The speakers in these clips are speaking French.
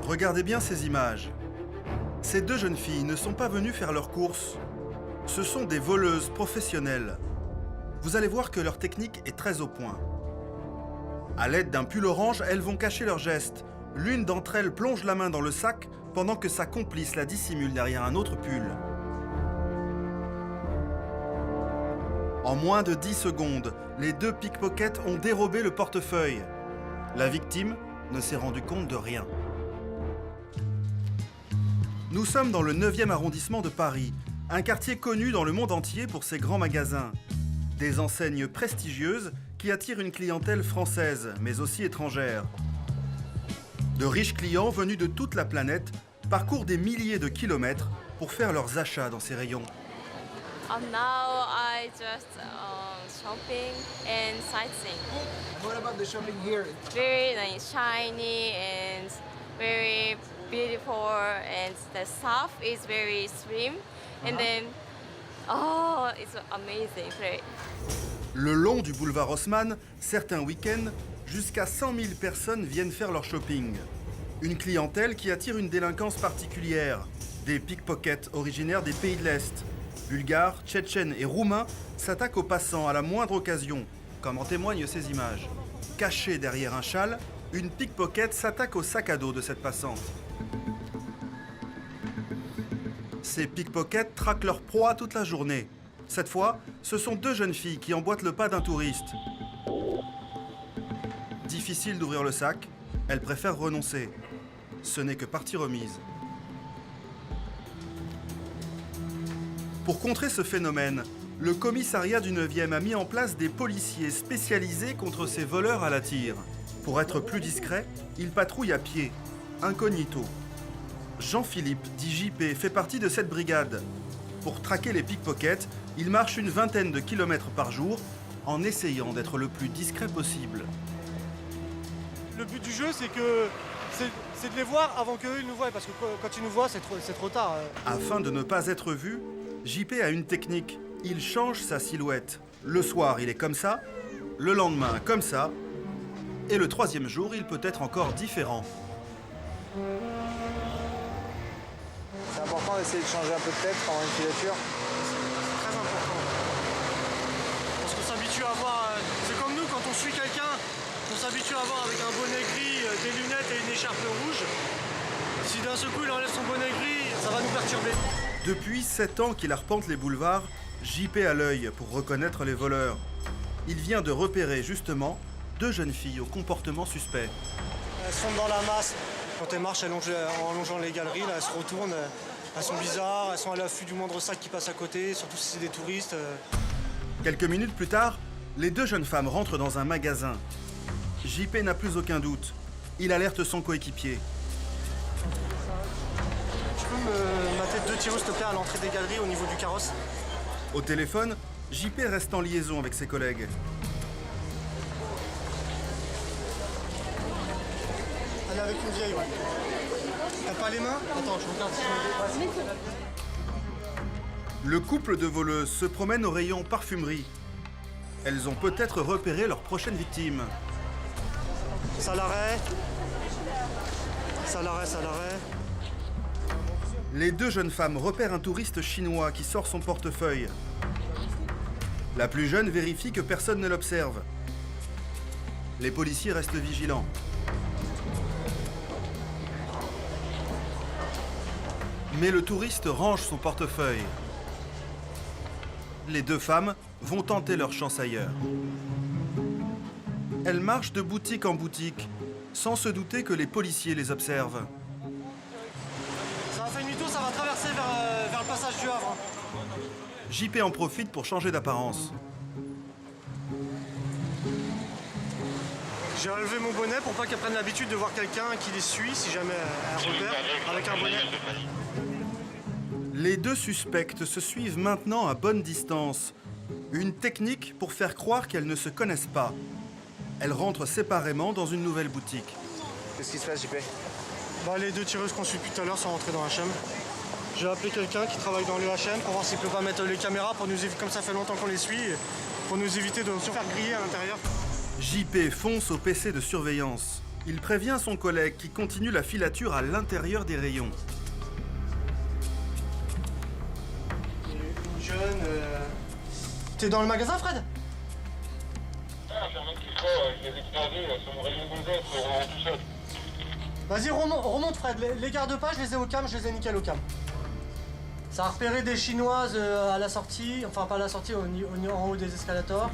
Regardez bien ces images. Ces deux jeunes filles ne sont pas venues faire leurs courses. Ce sont des voleuses professionnelles. Vous allez voir que leur technique est très au point. À l'aide d'un pull orange, elles vont cacher leurs gestes. L'une d'entre elles plonge la main dans le sac pendant que sa complice la dissimule derrière un autre pull. En moins de 10 secondes, les deux pickpockets ont dérobé le portefeuille. La victime ne s'est rendue compte de rien. Nous sommes dans le 9e arrondissement de Paris, un quartier connu dans le monde entier pour ses grands magasins. Des enseignes prestigieuses qui attirent une clientèle française, mais aussi étrangère. De riches clients venus de toute la planète parcourent des milliers de kilomètres pour faire leurs achats dans ces rayons. Now I just shopping and sightseeing. What about the shopping here? Very shiny and very beautiful, and the stuff is very slim. And then, oh, it's amazing. Great. Le long du boulevard Haussmann, certains week-ends, jusqu'à 100 000 personnes viennent faire leur shopping. Une clientèle qui attire une délinquance particulière. Des pickpockets originaires des pays de l'Est. Bulgares, tchétchènes et roumains s'attaquent aux passants à la moindre occasion, comme en témoignent ces images. Cachée derrière un châle, une pickpocket s'attaque au sac à dos de cette passante. Ces pickpockets traquent leur proie toute la journée. Cette fois, ce sont deux jeunes filles qui emboîtent le pas d'un touriste. Difficile d'ouvrir le sac, elles préfèrent renoncer. Ce n'est que partie remise. Pour contrer ce phénomène, le commissariat du 9e a mis en place des policiers spécialisés contre ces voleurs à la tire. Pour être plus discret, ils patrouillent à pied, incognito. Jean-Philippe, dit JP, fait partie de cette brigade. Pour traquer les pickpockets, il marche une vingtaine de kilomètres par jour en essayant d'être le plus discret possible. Le but du jeu, c'est de les voir avant qu'eux ils nous voient, parce que quand ils nous voient, c'est trop tard. Afin de ne pas être vu, JP a une technique. Il change sa silhouette. Le soir, il est comme ça, le lendemain, comme ça, et le troisième jour, il peut être encore différent. C'est important d'essayer de changer un peu de tête pendant une filature. C'est très important. Parce qu'on s'habitue à voir... c'est comme nous, quand on suit quelqu'un, on s'habitue à voir avec un bonnet gris, des lunettes et une écharpe rouge. Si d'un seul coup il enlève son bonnet gris, ça va nous perturber. Depuis 7 ans qu'il arpente les boulevards, JP a l'œil pour reconnaître les voleurs. Il vient de repérer justement deux jeunes filles au comportement suspect. Elles sont dans la masse. Quand elles marchent en longeant les galeries, là, elles se retournent. Elles sont bizarres, elles sont à l'affût du moindre sac qui passe à côté, surtout si c'est des touristes. Quelques minutes plus tard, les deux jeunes femmes rentrent dans un magasin. JP n'a plus aucun doute. Il alerte son coéquipier. Tu peux me mater deux tireuses, s'il te plaît, à l'entrée des galeries au niveau du carrosse? Au téléphone, JP reste en liaison avec ses collègues. Elle est avec une vieille, ouais. T'as pas les mains? Attends, je regarde si Le couple de voleuses se promène au rayon parfumerie. Elles ont peut-être repéré leur prochaine victime. ça l'arrête. Ça l'arrête, ça l'arrête. Les deux jeunes femmes repèrent un touriste chinois qui sort son portefeuille. La plus jeune vérifie que personne ne l'observe. Les policiers restent vigilants. Mais le touriste range son portefeuille. Les deux femmes vont tenter leur chance ailleurs. Elles marchent de boutique en boutique, sans se douter que les policiers les observent. Ça va faire demi-tour, ça va traverser vers le passage du Havre. JP en profite pour changer d'apparence. J'ai enlevé mon bonnet pour pas qu'elles prennent l'habitude de voir quelqu'un qui les suit si jamais elles repèrent avec un bonnet. Les deux suspectes se suivent maintenant à bonne distance. Une technique pour faire croire qu'elles ne se connaissent pas. Elles rentrent séparément dans une nouvelle boutique. Qu'est-ce qui se passe, JP? Bah, les deux tireuses qu'on suit depuis tout à l'heure sont rentrées dans H&M. J'ai appelé quelqu'un qui travaille dans le H&M pour voir s'il peut pas mettre les caméras pour nous éviter, comme ça fait longtemps qu'on les suit, pour nous éviter de se faire griller à l'intérieur. JP fonce au PC de surveillance. Il prévient son collègue qui continue la filature à l'intérieur des rayons. Une jeune... T'es dans le magasin, Fred? Ah, j'ai un mec qui croit, je les ai croisés sur mon rayon gonzesse, tout seul. Vas-y, remonte, Fred. Les garde pas, je les ai au cam, je les ai nickel au cam. Ça a repéré des Chinoises à la sortie, enfin pas à la sortie, en haut des escalators.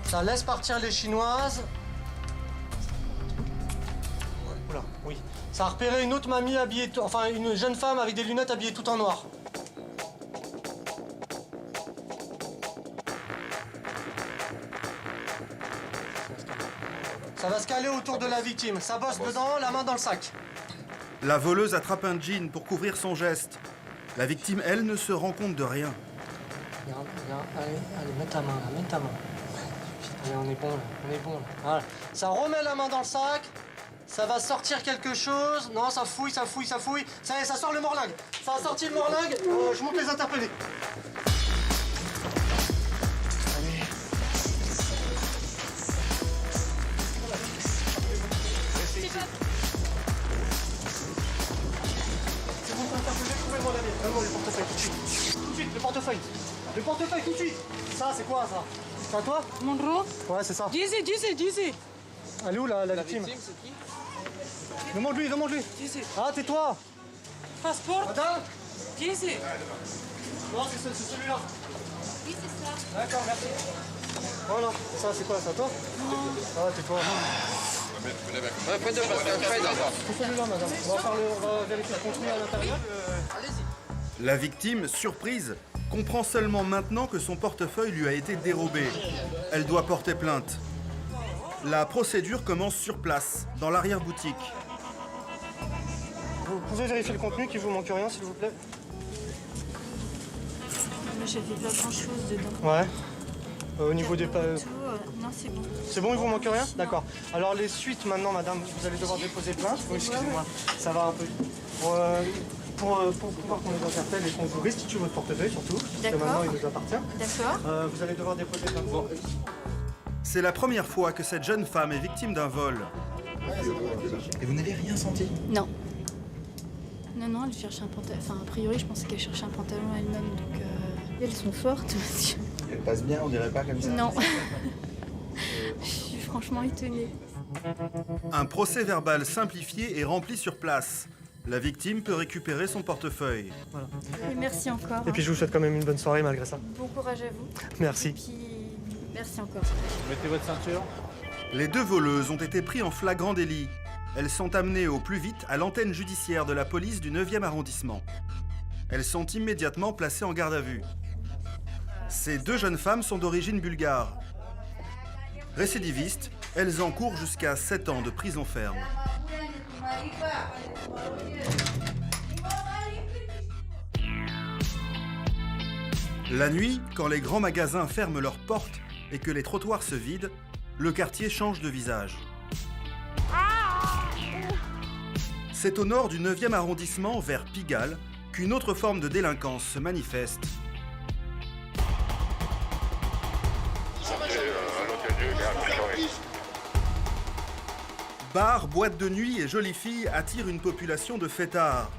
Ça laisse partir les Chinoises. Oula, oui. Ça a repéré une autre mamie habillée, enfin une jeune femme avec des lunettes habillée tout en noir. Ça va se caler autour de la victime. Ça bosse dedans, la main dans le sac. La voleuse attrape un jean pour couvrir son geste. La victime, elle, ne se rend compte de rien. Regarde, allez, mets ta main là, mets ta main. Allez, on est bon là. Voilà. Ça remet la main dans le sac. Ça va sortir quelque chose. Non, ça fouille. Ça y est, ça sort le morlingue. Ça a sorti le morlingue. Je monte les interpeller. Allez. C'est bon, t'as interpellé, trouvez-moi la mienne. Donne-moi le portefeuille tout de suite. Tout de suite, le portefeuille. Le portefeuille tout de suite. Ça, c'est quoi ça? C'est à toi? Monroe? Ouais, c'est ça. Dice. Elle est où la victime? Demande-lui. Dice. Ah, tais-toi. Passeport? Madame? Dice. Non, c'est celui-là. Oui, c'est ça. D'accord, merci. Voilà. Ça, c'est quoi? C'est à toi? Ah, tais-toi. C'est celui-là, madame. On va vérifier le contenu à l'intérieur. La victime, surprise, comprend seulement maintenant que son portefeuille lui a été dérobé. Elle doit porter plainte. La procédure commence sur place, dans l'arrière-boutique. Vous pouvez vérifier le contenu, qu'il vous manque rien, s'il vous plaît? J'avais pas grand chose dedans. Ouais. Au niveau des... Non, c'est bon. C'est bon, il vous manque rien? D'accord. Alors les suites maintenant, madame, vous allez devoir déposer plainte. Oui, excusez-moi, ça va un peu. Pour pouvoir qu'on les interpelle et qu'on vous restitue votre portefeuille surtout, parce que D'accord. maintenant il nous appartient. D'accord. Vous allez devoir déposer plainte. C'est la première fois que cette jeune femme est victime d'un vol. Et vous n'avez rien senti? Non. Non, elle cherche un pantalon. Enfin, a priori, je pensais qu'elle cherchait un pantalon elle-même, donc elles sont fortes, monsieur. Elle passe bien, on dirait pas comme ça? Non. Je suis franchement étonnée. Un procès verbal simplifié est rempli sur place. La victime peut récupérer son portefeuille. Et merci encore. Et puis je vous souhaite quand même une bonne soirée malgré ça. Bon courage à vous. Merci. Et puis, merci encore. Mettez votre ceinture. Les deux voleuses ont été prises en flagrant délit. Elles sont amenées au plus vite à l'antenne judiciaire de la police du 9e arrondissement. Elles sont immédiatement placées en garde à vue. Ces deux jeunes femmes sont d'origine bulgare. Récidivistes, elles encourent jusqu'à 7 ans de prison ferme. La nuit, quand les grands magasins ferment leurs portes et que les trottoirs se vident, le quartier change de visage. C'est au nord du 9e arrondissement, vers Pigalle, qu'une autre forme de délinquance se manifeste. Bars, boîtes de nuit et jolies filles attirent une population de fêtards.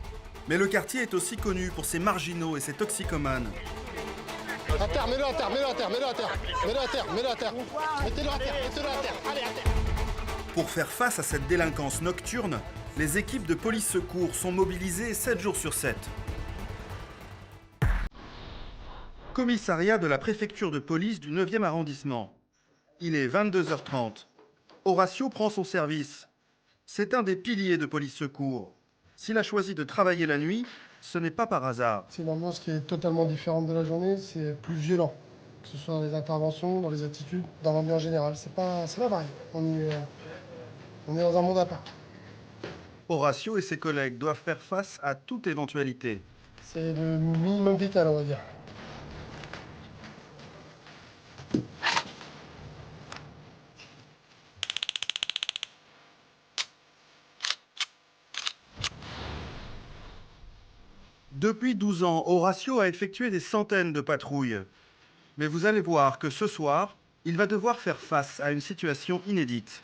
Mais le quartier est aussi connu pour ses marginaux et ses toxicomanes. À terre, mets-le à terre, mets-le à terre, mets-le à terre, mets-le à terre, mets-le à terre. Mettez-le à terre, mettez-le à terre, allez à terre. Pour faire face à cette délinquance nocturne, les équipes de police secours sont mobilisées 7 jours sur 7. Commissariat de la préfecture de police du 9e arrondissement. Il est 22h30. Horatio prend son service. C'est un des piliers de police secours. S'il a choisi de travailler la nuit, ce n'est pas par hasard. C'est une ambiance qui est totalement différente de la journée, c'est plus violent. Que ce soit dans les interventions, dans les attitudes, dans l'ambiance générale. C'est pas pareil. On est dans un monde à part. Horatio et ses collègues doivent faire face à toute éventualité. C'est le minimum vital, on va dire. Depuis 12 ans, Horatio a effectué des centaines de patrouilles. Mais vous allez voir que ce soir, il va devoir faire face à une situation inédite.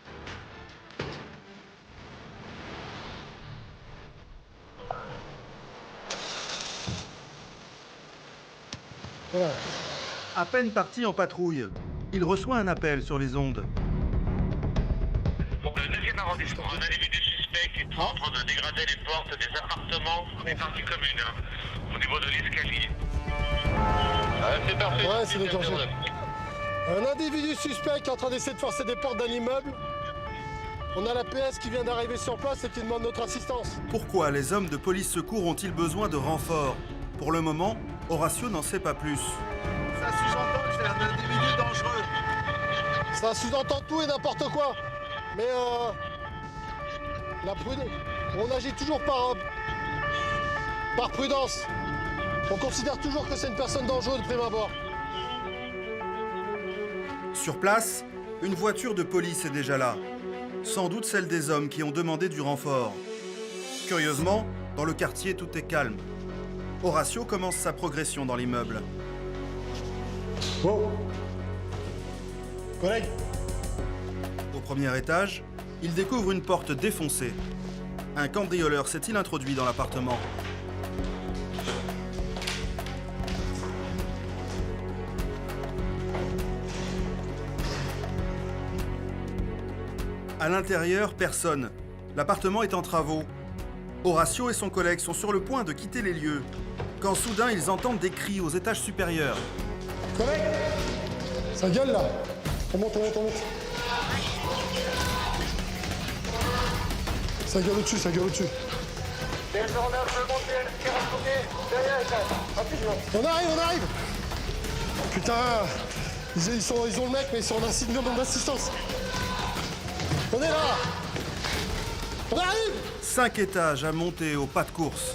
Voilà. À peine parti en patrouille, il reçoit un appel sur les ondes. Pour le 9e arrondissement, un individu suspect qui est en train de dégrader les portes des appartements des parties communes, au niveau de l'escalier. C'est parfait. Ouais, c'est déclenché. Un individu suspect qui est en train d'essayer de forcer des portes d'un immeuble. On a la PS qui vient d'arriver sur place et qui demande notre assistance. Pourquoi les hommes de police secours ont-ils besoin de renforts? Pour le moment, Horacio n'en sait pas plus. Ça sous-entend que c'est un individu dangereux. Ça sous-entend tout et n'importe quoi. Mais on agit toujours par prudence. On considère toujours que c'est une personne dangereuse de prime abord. Sur place, une voiture de police est déjà là. Sans doute celle des hommes qui ont demandé du renfort. Curieusement, dans le quartier, tout est calme. Horacio commence sa progression dans l'immeuble. Oh. Collègue. Au premier étage, il découvre une porte défoncée. Un cambrioleur s'est-il introduit dans l'appartement? À l'intérieur, personne. L'appartement est en travaux. Horacio et son collègue sont sur le point de quitter les lieux, quand soudain ils entendent des cris aux étages supérieurs. Collègue. Ça gueule là. On monte. Ça gueule au-dessus. On arrive. Putain, ils ont le mec, mais ils sont en demande d'assistance. On est là. On arrive. 5 étages à monter au pas de course.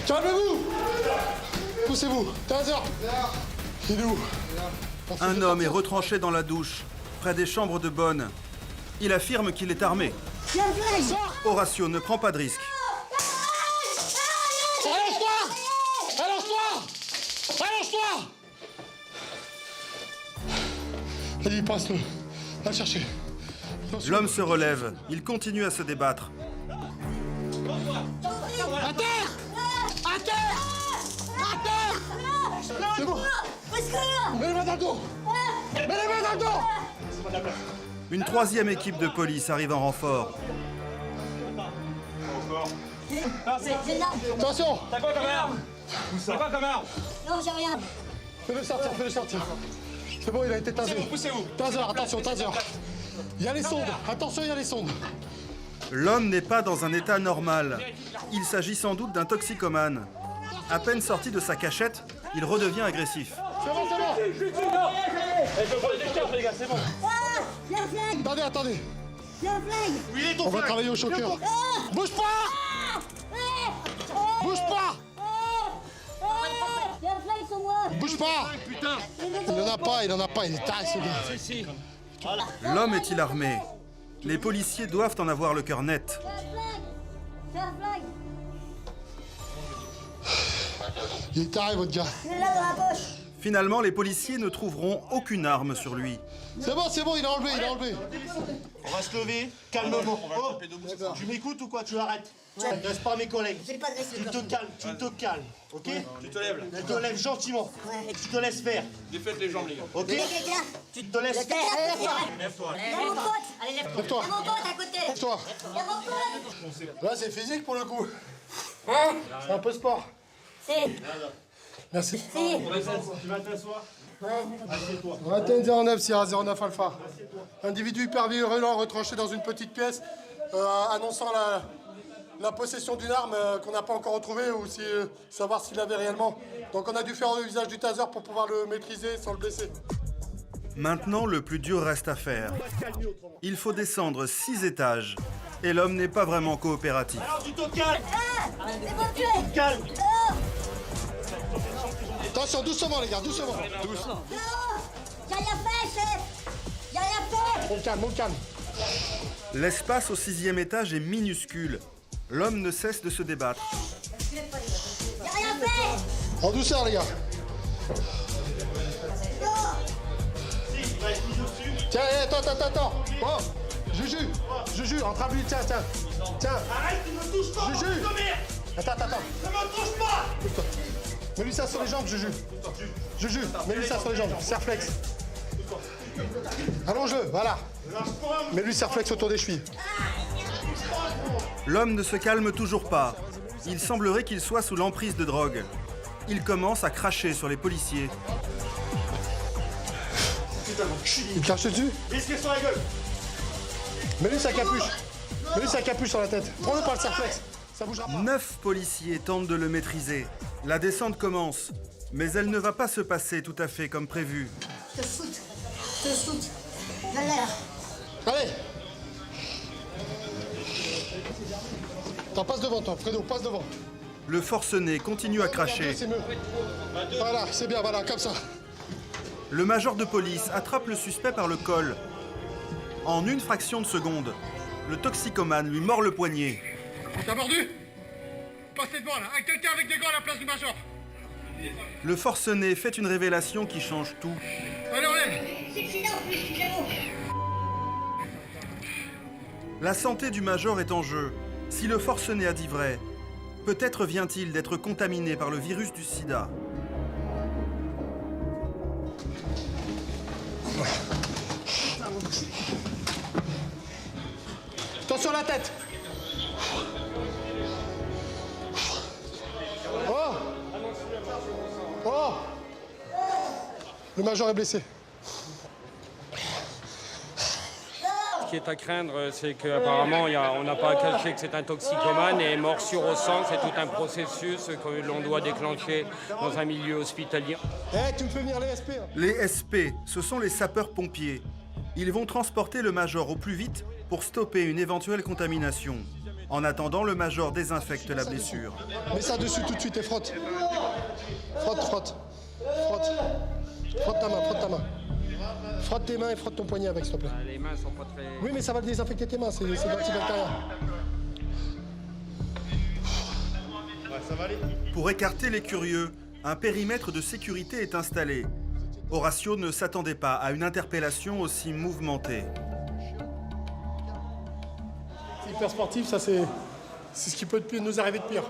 Calmez-vous. Poussez-vous. Taser. Il est où? Un homme est retranché dans la douche, près des chambres de bonne. Il affirme qu'il est armé. Horacio ne prend pas de risque. Allonge-toi. Allez, passe-le. Va le chercher. L'homme se relève. Il continue à se débattre. À terre. C'est bon. Mets les mains dans le dos. Une troisième équipe de police arrive en renfort. Attention. T'as quoi comme arme? Non, j'ai rien. Fais-le sortir. C'est bon, il a été tasé. Poussez-vous. Taser, attention. Il y a les sondes. Attention, il y a les sondes. L'homme n'est pas dans un état normal. Il s'agit sans doute d'un toxicomane. À peine sorti de sa cachette, il redevient agressif. C'est bon. Je vais prendre des cartes, les gars, c'est bon. J'ai un flingue. Attendez. J'ai un flingue. Où il est ton On va flingue? travailler au choqueur. Bouge pas. J'ai un flingue sur moi. Bouge pas. Putain. Il en a pas. Il est taré, ce gars. L'homme est-il armé? Les policiers doivent en avoir le cœur net. J'ai un flingue. Il est taré, votre gars. Il est là dans la poche. Finalement, les policiers ne trouveront aucune arme sur lui. C'est bon, il a enlevé. On va se lever, calmement. Oh, tu m'écoutes ou quoi? Tu arrêtes. Tu n'agresse pas mes collègues. J'ai pas de risque. Tu te calmes, ok? Tu te lèves là. Tu te lèves gentiment. Ouais. Et tu te laisses faire, Défaites les jambes, les gars. ok? Quelqu'un. Tu te laisses faire. Lève-toi. Il y a mon pote. Allez, lève-toi. Lève-toi. Il y a mon pote à côté. Lève-toi. Il y a mon pote. Là, c'est physique pour le coup. Hein? C'est un peu sport. Si. Merci. Si. Tu vas t'asseoir. 2109 Sierra 09 Alpha. Individu hyper virulent retranché dans une petite pièce, annonçant la possession d'une arme qu'on n'a pas encore retrouvée ou savoir s'il l'avait réellement. Donc on a dû faire l'usage du taser pour pouvoir le maîtriser sans le blesser. Maintenant, le plus dur reste à faire. Il faut descendre 6 étages. Et l'homme n'est pas vraiment coopératif. Alors tu te calmes. C'est bon, tu es. Calme. Attention, doucement les gars, doucement. Non. J'ai rien fait, chef. J'ai rien fait. On le calme. L'espace au 6e étage est minuscule. L'homme ne cesse de se débattre. J'ai rien fait. En douceur, les gars. Tiens, attends. Oh, Juju, en train de lui, tiens. Arrête, tu me touches pas, Juju. Attends. Ne me touche pas. Mets-lui ça sur les jambes, Juju. Mets-lui ça sur les jambes. Serflex. Allonge-le, voilà. Mets-lui serflex autour des chevilles. L'homme ne se calme toujours pas. Il semblerait qu'il soit sous l'emprise de drogue. Il commence à cracher sur les policiers. Il crache dessus. Risquez sur la gueule. Mets-lui sa capuche sur la tête. Prends-le par le serflex. Ça bougera pas. 9 policiers tentent de le maîtriser. La descente commence, mais elle ne va pas se passer tout à fait comme prévu. Je te shoot. Je l'ai là. Allez. Attends, passe devant toi, Fredo, passe devant. Le forcené continue à cracher. C'est mieux. Voilà, c'est bien, voilà, comme ça. Le major de police attrape le suspect par le col. En une fraction de seconde, le toxicomane lui mord le poignet. T'as mordu? Passez devant là, avec quelqu'un avec des gants à la place du major. Le forcené fait une révélation qui change tout. Allez, on lève. La santé du major est en jeu. Si le forcené a dit vrai, peut-être vient-il d'être contaminé par le virus du sida. Attention la tête. Oh. Le major est blessé. Ce qui est à craindre, c'est qu'apparemment, on n'a pas à cacher que c'est un toxicomane et morsure au sang, c'est tout un processus que l'on doit déclencher dans un milieu hospitalier. Tu me fais venir les SP. Les SP, ce sont les sapeurs-pompiers. Ils vont transporter le major au plus vite pour stopper une éventuelle contamination. En attendant, le major désinfecte la blessure. Mets ça dessus tout de suite et frotte. Frotte ta main. Frotte tes mains et frotte ton poignet avec, s'il te plaît. Les mains sont pas très... Oui, mais ça va désinfecter tes mains, c'est de l'antibactérien. Ça va aller. Pour écarter les curieux, un périmètre de sécurité est installé. Horatio ne s'attendait pas à une interpellation aussi mouvementée. C'est hyper sportif, ça c'est ce qui peut nous arriver de pire.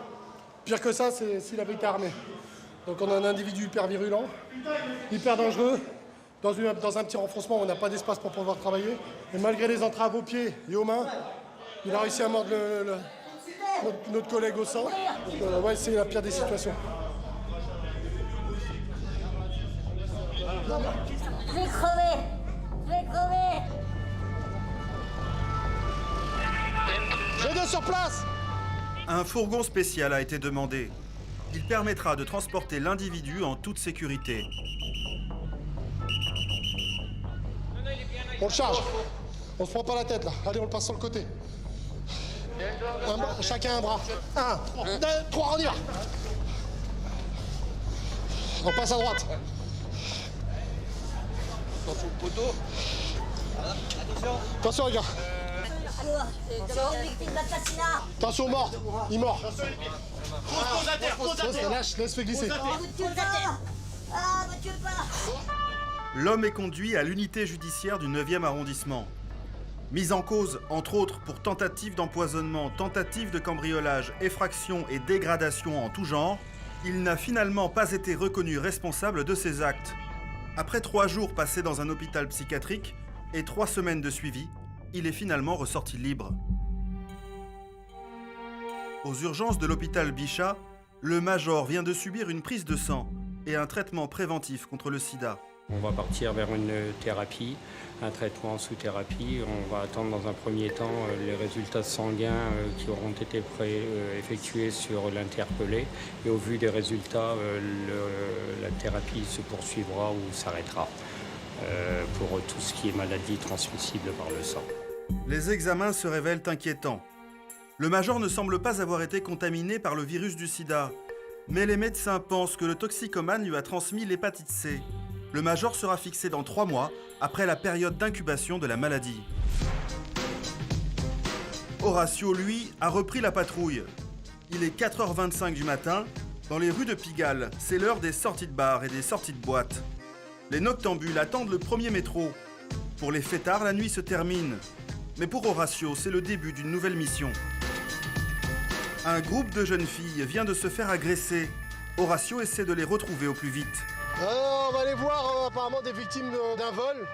Pire que ça, c'est s'il avait été armé. Donc on a un individu hyper virulent, hyper dangereux, dans un petit renfoncement où on n'a pas d'espace pour pouvoir travailler. Et malgré les entraves aux pieds et aux mains, il a réussi à mordre notre collègue au sang. Donc, ouais, c'est la pire des situations. Je vais crever. J'ai deux sur place. Un fourgon spécial a été demandé. Il permettra de transporter l'individu en toute sécurité. On le charge. On se prend pas la tête là. Allez, on le passe sur le côté. Chacun un bras. 1, 2, 3, on y va. On passe à droite. Attention le poteau. Attention les gars. Victime d'assassinat. Attention mort. Il mort. Pose à terre. Laisse fais glisser. Ah, me tue pas. L'homme est conduit à l'unité judiciaire du 9e arrondissement. Mis en cause, entre autres, pour tentative d'empoisonnement, tentative de cambriolage, effraction et dégradation en tout genre, il n'a finalement pas été reconnu responsable de ses actes. Après 3 jours passés dans un hôpital psychiatrique et 3 semaines de suivi, il est finalement ressorti libre. Aux urgences de l'hôpital Bichat, le major vient de subir une prise de sang et un traitement préventif contre le sida. On va partir vers une thérapie, un traitement sous thérapie. On va attendre dans un premier temps les résultats sanguins qui auront été effectués sur l'interpellé. Et au vu des résultats, la thérapie se poursuivra ou s'arrêtera pour tout ce qui est maladie transmissible par le sang. Les examens se révèlent inquiétants. Le major ne semble pas avoir été contaminé par le virus du sida. Mais les médecins pensent que le toxicomane lui a transmis l'hépatite C. Le major sera fixé dans 3 mois, après la période d'incubation de la maladie. Horatio, lui, a repris la patrouille. Il est 4h25 du matin. Dans les rues de Pigalle, c'est l'heure des sorties de bar et des sorties de boîte. Les noctambules attendent le premier métro. Pour les fêtards, la nuit se termine. Mais pour Horatio, c'est le début d'une nouvelle mission. Un groupe de jeunes filles vient de se faire agresser. Horatio essaie de les retrouver au plus vite. On va aller voir apparemment des victimes d'un vol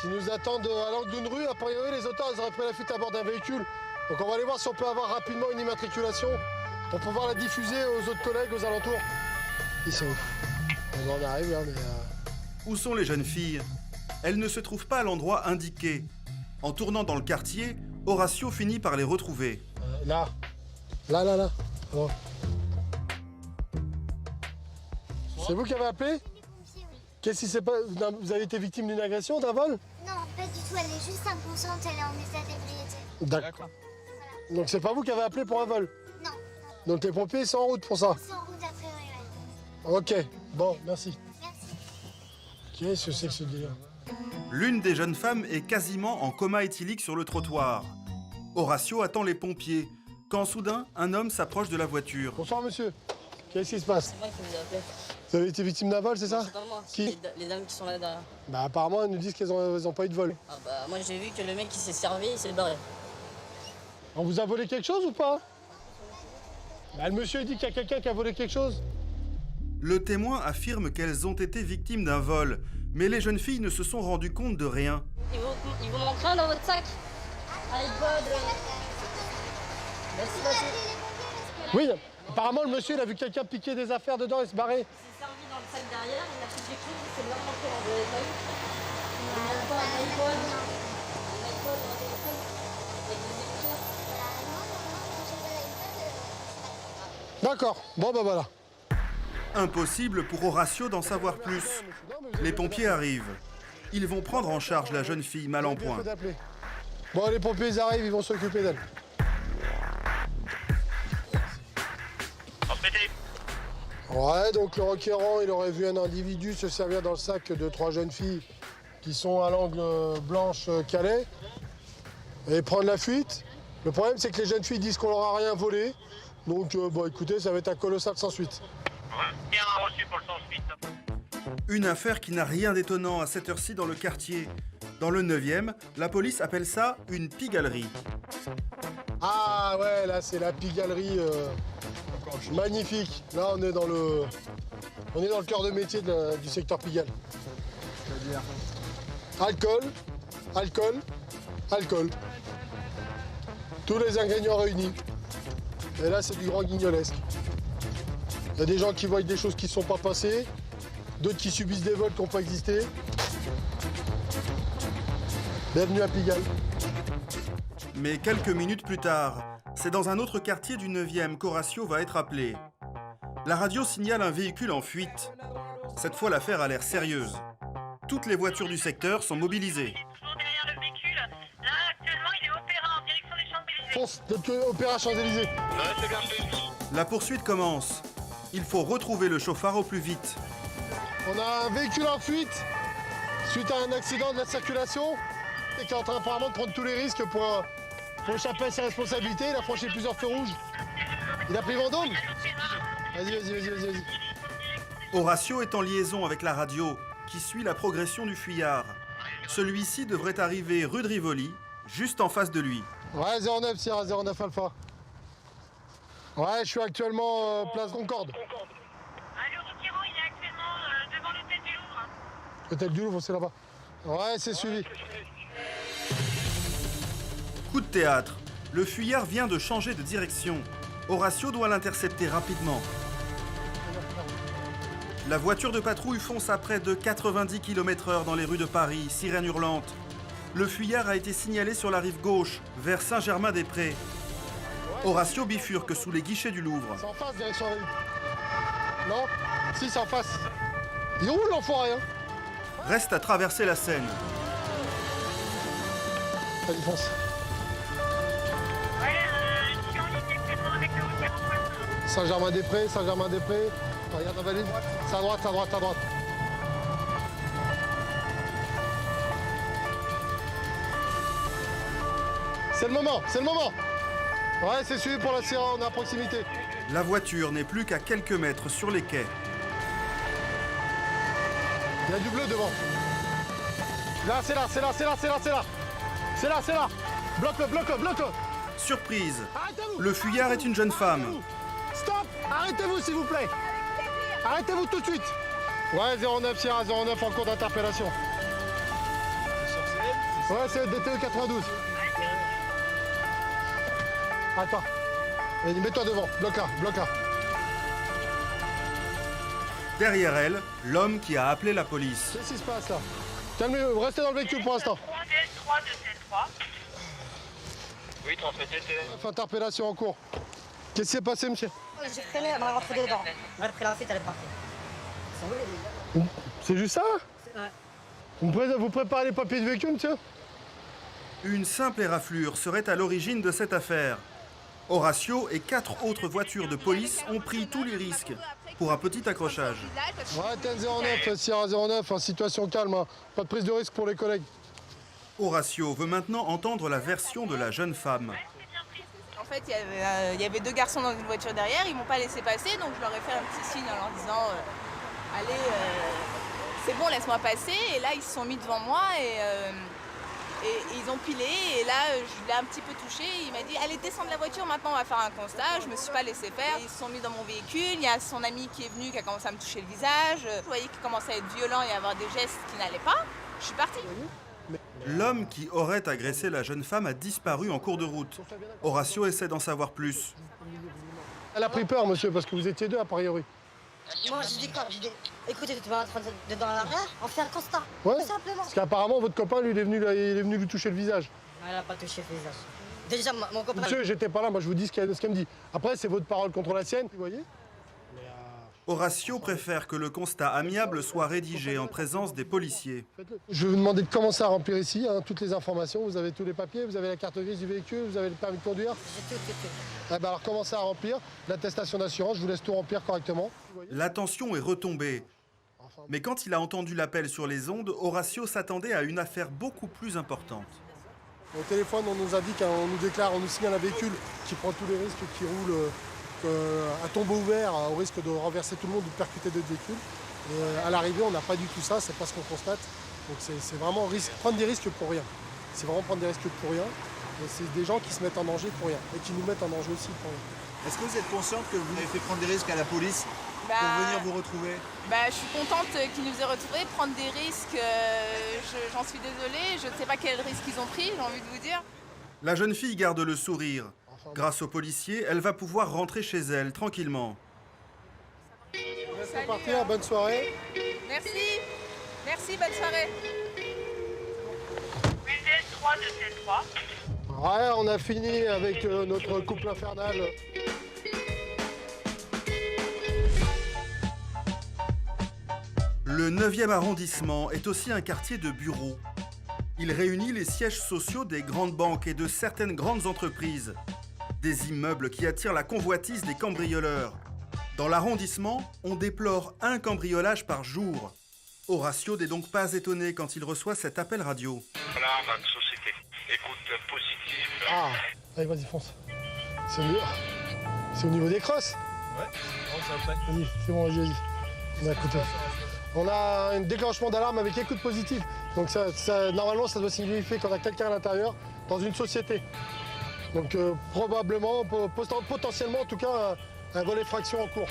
qui nous attendent à l'angle d'une rue. A priori, les auteurs ils auraient pris la fuite à bord d'un véhicule. Donc on va aller voir si on peut avoir rapidement une immatriculation pour pouvoir la diffuser aux autres collègues aux alentours. Ils sont où? On en arrive là, mais... Où sont les jeunes filles? Elles ne se trouvent pas à l'endroit indiqué. En tournant dans le quartier, Horatio finit par les retrouver. Là. Oh. C'est vous qui avez appelé? Qu'est-ce qui s'est passé? Vous avez été victime d'une agression, d'un vol? Non, pas du tout, elle est juste inconsciente, elle est en état d'ébriété. D'accord. Donc c'est pas vous qui avez appelé pour un vol? Non. Donc les pompiers sont en route pour ça? Sans route a priori, ouais. Ok, bon, merci. Qu'est-ce que c'est que ce délire? L'une des jeunes femmes est quasiment en coma éthylique sur le trottoir. Horatio attend les pompiers, quand soudain, un homme s'approche de la voiture. Bonsoir monsieur, qu'est-ce qui se passe? C'est moi qui vous ai appelé. Vous avez été victime d'un vol, c'est ça? C'est pas moi, Qui? c'est les dames qui sont là derrière. Bah apparemment, elles nous disent qu'elles ont pas eu de vol. Ah bah moi j'ai vu que le mec qui s'est servi, il s'est barré. On vous a volé quelque chose ou pas? Bah le monsieur il dit qu'il y a quelqu'un qui a volé quelque chose. Le témoin affirme qu'elles ont été victimes d'un vol, mais les jeunes filles ne se sont rendues compte de rien. Il vous manque rien dans votre sac? iPod. Merci. Oui, apparemment le monsieur il a vu quelqu'un piquer des affaires dedans et se barrer. Il s'est servi dans le sac derrière, il a pris quelque chose, il s'est vraiment fait en vous avez pas vu? Il a un iPod, un téléphone, avec des écouteurs. D'accord, bon bah voilà. Impossible pour Horatio d'en savoir plus. Les pompiers arrivent. Ils vont prendre en charge la jeune fille mal en point. Bon, les pompiers ils arrivent, ils vont s'occuper d'elle. Ouais, donc le requérant, il aurait vu un individu se servir dans le sac de 3 jeunes filles qui sont à l'angle Blanche-Calais et prendre la fuite. Le problème, c'est que les jeunes filles disent qu'on leur a rien volé. Donc, bon, écoutez, ça va être un colossal sans suite. Bien reçu pour le sans suite. Une affaire qui n'a rien d'étonnant à cette heure-ci dans le quartier. Dans le 9e, la police appelle ça une pigalerie. Ah ouais, là, c'est la pigalerie magnifique. Là, on est dans le cœur de métier du secteur Pigalle. C'est-à-dire alcool. Tous les ingrédients réunis. Et là, c'est du grand guignolesque. Il y a des gens qui voient des choses qui ne sont pas passées, d'autres qui subissent des vols qui n'ont pas existé. Bienvenue à Pigalle. Mais quelques minutes plus tard, c'est dans un autre quartier du 9e qu'Horatio va être appelé. La radio signale un véhicule en fuite. Cette fois, l'affaire a l'air sérieuse. Toutes les voitures du secteur sont mobilisées. Derrière le véhicule, là actuellement il est opéra en direction des Champs-Élysées. Fonce, donc Opéra Champs-Élysées. Ouais, c'est bien fait. La poursuite commence. Il faut retrouver le chauffard au plus vite. On a un véhicule en fuite suite à un accident de la circulation et qui est en train apparemment de prendre tous les risques pour échapper à ses responsabilités. Il a franchi plusieurs feux rouges. Il a pris Vendôme. Vas-y. Horatio est en liaison avec la radio, qui suit la progression du fuyard. Celui-ci devrait arriver rue de Rivoli, juste en face de lui. Ouais, 09 Sierra 09 Alpha. Ouais, je suis actuellement place Concorde. Le requérant il est actuellement devant l'hôtel du Louvre. L'hôtel du Louvre, c'est là-bas. Ouais, c'est suivi. Coup de théâtre. Le fuyard vient de changer de direction. Horatio doit l'intercepter rapidement. La voiture de patrouille fonce à près de 90 km/h dans les rues de Paris, sirène hurlante. Le fuyard a été signalé sur la rive gauche, vers Saint-Germain-des-Prés. Horatio bifurque sous les guichets du Louvre. C'est en face, direction la rue. Non? Si, c'est en face. Il roule l'enfoiré, hein? Reste à traverser la Seine. Allez, fonce. Saint-Germain-des-Prés. Regarde la valide. C'est à droite. C'est le moment, c'est le moment. Ouais, c'est suivi pour la Sierra, on est à proximité. La voiture n'est plus qu'à quelques mètres sur les quais. Il y a du bleu devant. Là, c'est là, c'est là, c'est là, c'est là, c'est là. C'est là, c'est là. Bloque-le, bloque-le, bloque-le. Surprise, Arrêtez-vous. le fuyard est une jeune femme. Stop. Arrêtez-vous, s'il vous plaît. Arrêtez-vous tout de suite. Ouais, 09, Sierra, 09 en cours d'interpellation. Ouais, c'est DTE 92. Attends. Mets-toi devant, bloque-la, bloque-la. Derrière elle, l'homme qui a appelé la police. Qu'est-ce qui se passe là? Calmez-vous, restez dans le véhicule pour l'instant. 3 Oui, transmettez. Interpellation en cours. Qu'est-ce qui s'est passé, monsieur? J'ai freiné, elle m'a rentré dedans. Elle a pris la fuite, elle est partie. C'est juste ça? Ouais. Vous préparez les papiers du véhicule, monsieur? Une simple éraflure serait à l'origine de cette affaire. Horatio et 4 autres voitures de police ont pris tous les risques pour un petit accrochage. Ouais, TN09, Sierra 09, en situation calme, hein. Pas de prise de risque pour les collègues. Horatio veut maintenant entendre la version de la jeune femme. En fait, il y avait 2 garçons dans une voiture derrière, ils m'ont pas laissé passer, donc je leur ai fait un petit signe en leur disant allez, c'est bon, laisse-moi passer. Et là, ils se sont mis devant moi et ils ont pilé. Et là, je l'ai un petit peu touché. Il m'a dit allez, descends de la voiture, maintenant on va faire un constat. Je me suis pas laissé faire. Ils se sont mis dans mon véhicule. Il y a son ami qui est venu, qui a commencé à me toucher le visage. Je voyais qu'il commençait à être violent et à avoir des gestes qui n'allaient pas. Je suis partie. L'homme qui aurait agressé la jeune femme a disparu en cours de route. Horatio essaie d'en savoir plus. Elle a pris peur, monsieur, parce que vous étiez 2 a priori. Moi, je dis quoi? Je dis, écoutez, tu vas rentrer dedans à l'arrière, on fait un constat. Ouais. Tout simplement. Parce qu'apparemment, votre copain, lui, il est venu lui toucher le visage. Elle n'a pas touché le visage. Déjà, mon copain... Monsieur, j'étais pas là, moi je vous dis ce qu'elle me dit. Après, c'est votre parole contre la sienne, vous voyez? Horatio préfère que le constat amiable soit rédigé en présence des policiers. Je vais vous demander de commencer à remplir ici, hein, toutes les informations. Vous avez tous les papiers, vous avez la carte grise du véhicule, vous avez le permis de conduire. J'ai tout. Eh ben alors commencez à remplir l'attestation d'assurance, je vous laisse tout remplir correctement. La tension est retombée. Mais quand il a entendu l'appel sur les ondes, Horatio s'attendait à une affaire beaucoup plus importante. Au téléphone, on nous indique, hein, on nous déclare, on nous signale un véhicule qui prend tous les risques, qui roule à tombeau ouvert, au risque de renverser tout le monde ou de percuter d'autres véhicules. Et à l'arrivée, on n'a pas du tout ça, c'est pas ce qu'on constate. Donc c'est vraiment prendre des risques pour rien. C'est vraiment prendre des risques pour rien. Et c'est des gens qui se mettent en danger pour rien et qui nous mettent en danger aussi pour rien. Est-ce que vous êtes consciente que vous avez fait prendre des risques à la police pour venir vous retrouver? Je suis contente qu'ils nous aient retrouvés. Prendre des risques, j'en suis désolée. Je ne sais pas quels risques ils ont pris, j'ai envie de vous dire. La jeune fille garde le sourire. Grâce aux policiers, elle va pouvoir rentrer chez elle tranquillement. C'est parti, bonne soirée. Merci. Merci, bonne soirée. 3 de C3. Ouais, on a fini avec notre couple infernal. Le 9e arrondissement est aussi un quartier de bureaux. Il réunit les sièges sociaux des grandes banques et de certaines grandes entreprises. Des immeubles qui attirent la convoitise des cambrioleurs. Dans l'arrondissement, on déplore un cambriolage par jour. Horatio n'est donc pas étonné quand il reçoit cet appel radio. Voilà, notre société. Écoute positive. Ah, allez, vas-y, fonce. C'est au niveau des crosses? Ouais, on s'en fait. Vas-y, c'est bon, vas-y. On a écouté. On a un déclenchement d'alarme avec écoute positive. Donc normalement, ça doit signifier qu'on a quelqu'un à l'intérieur dans une société. Donc probablement, potentiellement en tout cas, un vol effraction en cours.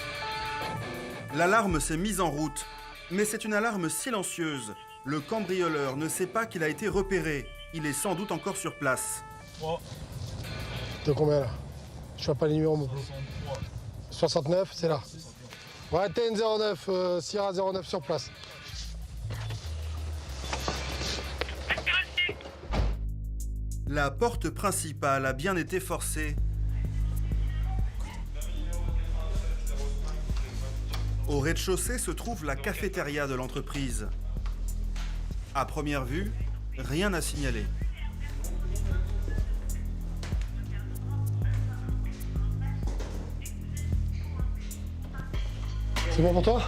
L'alarme s'est mise en route. Mais c'est une alarme silencieuse. Le cambrioleur ne sait pas qu'il a été repéré. Il est sans doute encore sur place. De combien là? Je vois pas les numéros, mon 69, c'est là. Ouais, TN09, Sierra 09 sur place. La porte principale a bien été forcée. Au rez-de-chaussée se trouve la cafétéria de l'entreprise. À première vue, rien à signaler. C'est bon pour toi?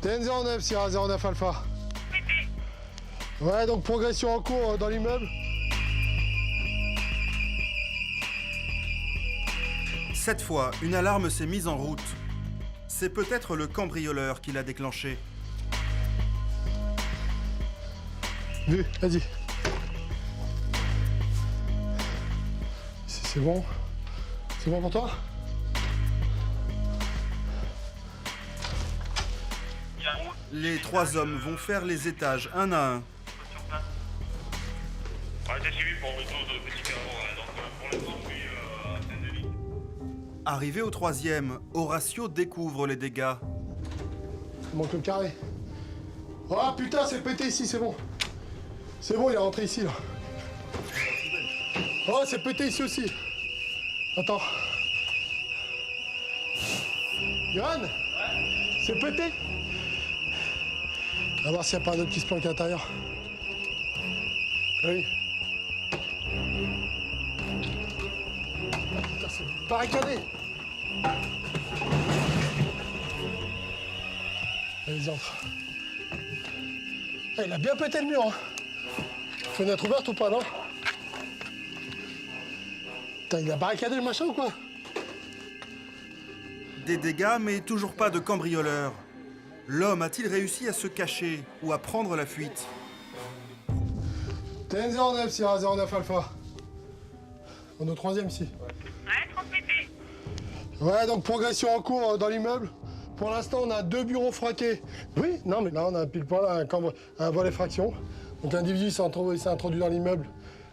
TN09, Sierra 09 Alpha. Ouais, donc progression en cours dans l'immeuble. Cette fois, une alarme s'est mise en route. C'est peut-être le cambrioleur qui l'a déclenchée. Vu, vas-y. C'est bon? C'est bon pour toi? Les 3 hommes vont faire les étages un à un. Arrivé au 3e, Horatio découvre les dégâts. Il manque le carré. Oh putain, c'est pété ici, c'est bon. C'est bon, il est rentré ici, là. Oh, c'est pété ici aussi. Attends. Johan, c'est pété. On va voir s'il n'y a pas un autre qui se planque à l'intérieur. Oui. Putain, c'est barricadé. Allez, entre. Ah, il a bien pété le mur. Hein. Fenêtre ouverte ou pas, non? Putain, il a barricadé le machin ou quoi? Des dégâts, mais toujours pas de cambrioleur. L'homme a-t-il réussi à se cacher ou à prendre la fuite? TN09, Sierra 09 Alpha. On est au 3e ici. Ouais, transmettez. Ouais, donc progression en cours dans l'immeuble. Pour l'instant, on a 2 bureaux fraqués. Oui, non, mais là, on a pile poil un vol effraction. Donc l'individu s'est introduit dans l'immeuble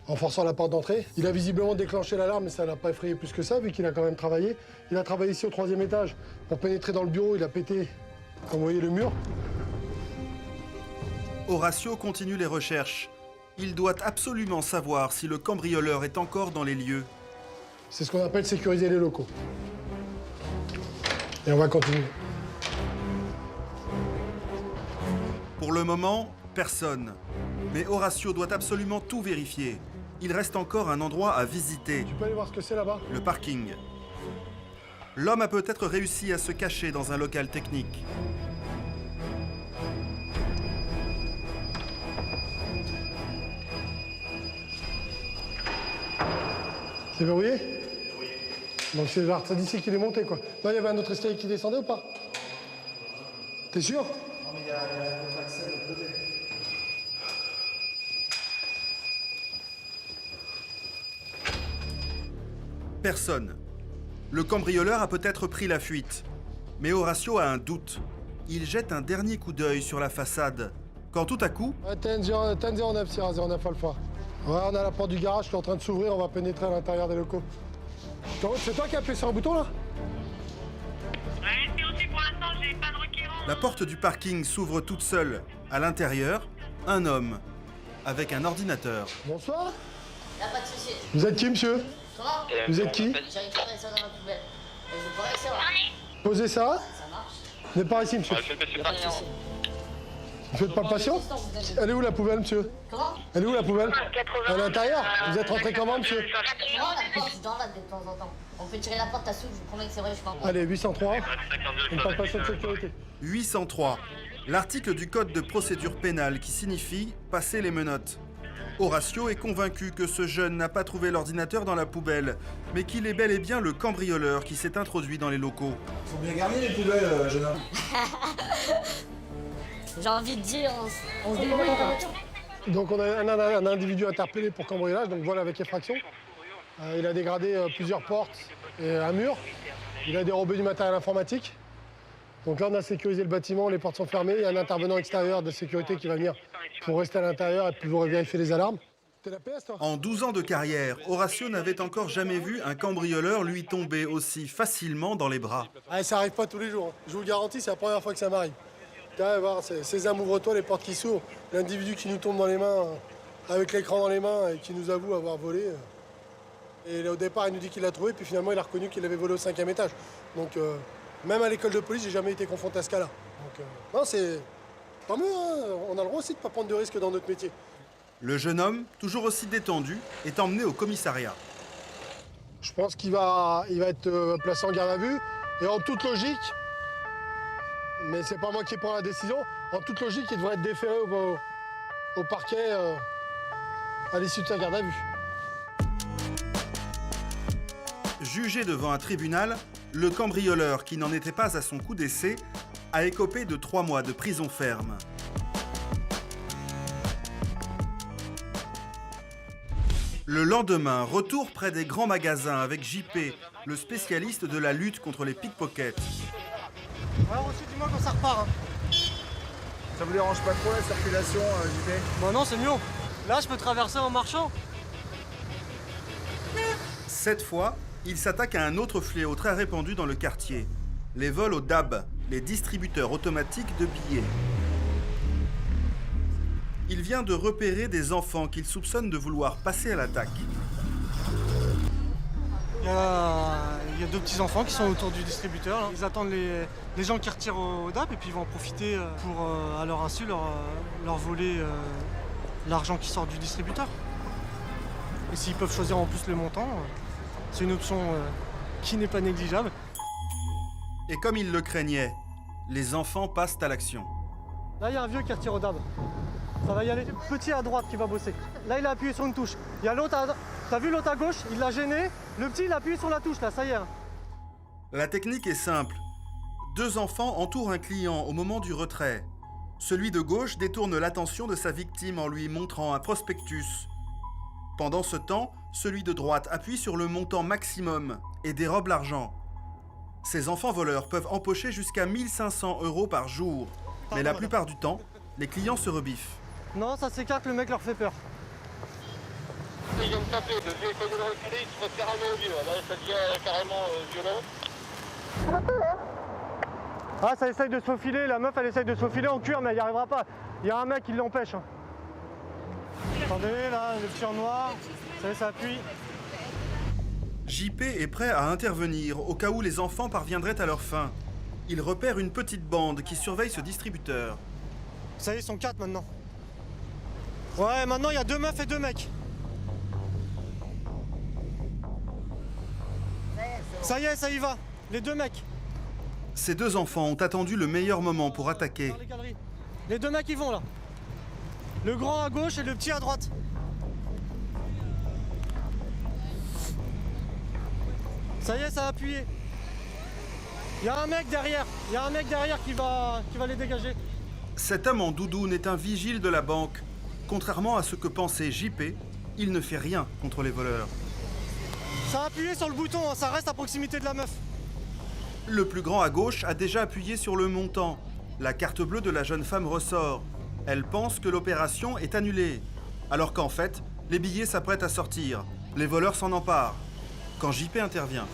en forçant la porte d'entrée. Il a visiblement déclenché l'alarme, mais ça l'a pas effrayé plus que ça, vu qu'il a quand même travaillé. Il a travaillé ici au 3e étage. Pour pénétrer dans le bureau, il a pété, comme vous voyez, le mur. Horatio continue les recherches. Il doit absolument savoir si le cambrioleur est encore dans les lieux. C'est ce qu'on appelle sécuriser les locaux. Et on va continuer. Pour le moment, personne. Mais Horatio doit absolument tout vérifier. Il reste encore un endroit à visiter. Tu peux aller voir ce que c'est là-bas? Le parking. L'homme a peut-être réussi à se cacher dans un local technique. C'est verrouillé? Donc c'est genre, ça d'ici qu'il est monté, quoi. Non, il y avait un autre escalier qui descendait ou pas? T'es sûr? Non, mais il y a un autre accès de l'autre côté. Personne. Le cambrioleur a peut-être pris la fuite. Mais Horatio a un doute. Il jette un dernier coup d'œil sur la façade. Quand tout à coup... Ouais, TN09, Sierra 09 Alpha. Ouais, on a la porte du garage qui est en train de s'ouvrir, on va pénétrer à l'intérieur des locaux. C'est toi qui as appuyé sur un bouton, là? Ouais, c'est aussi pour l'instant, j'ai pas de requérant. La porte du parking s'ouvre toute seule. À l'intérieur, un homme, avec un ordinateur. Bonsoir. Y'a pas de souci. Vous êtes qui, monsieur? Comment? Vous êtes qui? J'ai récupéré ça dans ma poubelle. Et je pourrais rester là. Posez ça. Ça marche. Vous n'êtes pas ici, monsieur. Y'a pas de souci. Vous faites pas le patient? Elle est où la poubelle, monsieur? Comment? Elle est où la poubelle? À l'intérieur? Vous êtes rentré comment, monsieur? Non, la porte, je dans là de temps en temps. On peut tirer la porte à sous, je vous promets que c'est vrai, je pense. Allez, 803. On parle patient de sécurité. 803. L'article du Code de procédure pénale qui signifie « passer les menottes ». Horatio est convaincu que ce jeune n'a pas trouvé l'ordinateur dans la poubelle, mais qu'il est bel et bien le cambrioleur qui s'est introduit dans les locaux. Faut bien garder les poubelles, jeune homme. J'ai envie de dire, on se débrouille. Donc on a un individu interpellé pour cambriolage, donc vol avec effraction. Il a dégradé plusieurs portes et un mur. Il a dérobé du matériel informatique. Donc là, on a sécurisé le bâtiment, les portes sont fermées. Il y a un intervenant extérieur de sécurité qui va venir pour rester à l'intérieur et pour vérifier les alarmes. T'es la PS, toi? En 12 ans de carrière, Horatio n'avait encore jamais vu un cambrioleur lui tomber aussi facilement dans les bras. Ah, ça arrive pas tous les jours. Je vous le garantis, c'est la première fois que ça m'arrive. Voir, Sésame, ouvre-toi, les portes qui s'ouvrent. L'individu qui nous tombe dans les mains, avec l'écran dans les mains et qui nous avoue avoir volé. Et au départ, il nous dit qu'il l'a trouvé, puis finalement, il a reconnu qu'il avait volé au 5e étage. Donc, même à l'école de police, j'ai jamais été confronté à ce cas-là. Donc, non, c'est tant mieux, hein. On a le droit aussi de ne pas prendre de risques dans notre métier. Le jeune homme, toujours aussi détendu, est emmené au commissariat. Je pense qu'il va être placé en garde à vue. Et en toute logique, mais c'est pas moi qui prends la décision, en toute logique, il devrait être déféré au parquet à l'issue de sa garde à vue. Jugé devant un tribunal, le cambrioleur, qui n'en était pas à son coup d'essai, a écopé de 3 mois de prison ferme. Le lendemain, retour près des grands magasins avec JP, le spécialiste de la lutte contre les pickpockets. Alors aussi, dis-moi quand ça repart. Hein. Ça vous dérange pas trop la circulation, JP? Bah non, c'est mieux. Là, je peux traverser en marchant. Cette fois, il s'attaque à un autre fléau très répandu dans le quartier. Les vols au DAB, les distributeurs automatiques de billets. Il vient de repérer des enfants qu'il soupçonne de vouloir passer à l'attaque. Il y a 2 petits enfants qui sont autour du distributeur. Là. Ils attendent les gens qui retirent au DAB et puis ils vont en profiter pour, à leur insu, leur voler l'argent qui sort du distributeur. Et s'ils peuvent choisir en plus le montant, c'est une option qui n'est pas négligeable. Et comme il le craignait, les enfants passent à l'action. Là, il y a un vieux qui retire au DAB. Ça va y aller. Petit à droite qui va bosser. Là, il a appuyé sur une touche. Il y a l'autre à... T'as vu l'autre à gauche? Il l'a gêné. Le petit, il a appuyé sur la touche, là, ça y est. La technique est simple. 2 enfants entourent un client au moment du retrait. Celui de gauche détourne l'attention de sa victime en lui montrant un prospectus. Pendant ce temps, celui de droite appuie sur le montant maximum et dérobe l'argent. Ces enfants voleurs peuvent empocher jusqu'à 1 500 € par jour. Mais la plupart du temps, les clients se rebiffent. Non, ça s'écarte, le mec leur fait peur. Ils viennent taper, le vieux essaie de le reculer, il se fait carrément au vieux. Là, ça devient carrément violent. Ah, ça essaye de se faufiler, la meuf elle essaye de se faufiler en cuir, mais elle n'y arrivera pas. Il y a un mec qui l'empêche. Hein. Attendez, là, le petit en noir, ça appuie. JP est prêt à intervenir au cas où les enfants parviendraient à leur fin. Il repère une petite bande qui surveille ce distributeur. Ça y est, ils sont 4 maintenant. Ouais, maintenant il y a 2 meufs et 2 mecs. Ça y est, ça y va. Les 2 mecs. Ces 2 enfants ont attendu le meilleur moment pour attaquer. Les 2 mecs, ils vont là. Le grand à gauche et le petit à droite. Ça y est, ça a appuyé. Il y a un mec derrière. Il y a un mec derrière qui va les dégager. Cet homme en doudoune est un vigile de la banque. Contrairement à ce que pensait JP, il ne fait rien contre les voleurs. Ça a appuyé sur le bouton, hein, ça reste à proximité de la meuf. Le plus grand à gauche a déjà appuyé sur le montant. La carte bleue de la jeune femme ressort. Elle pense que l'opération est annulée. Alors qu'en fait, les billets s'apprêtent à sortir. Les voleurs s'en emparent. Quand JP intervient.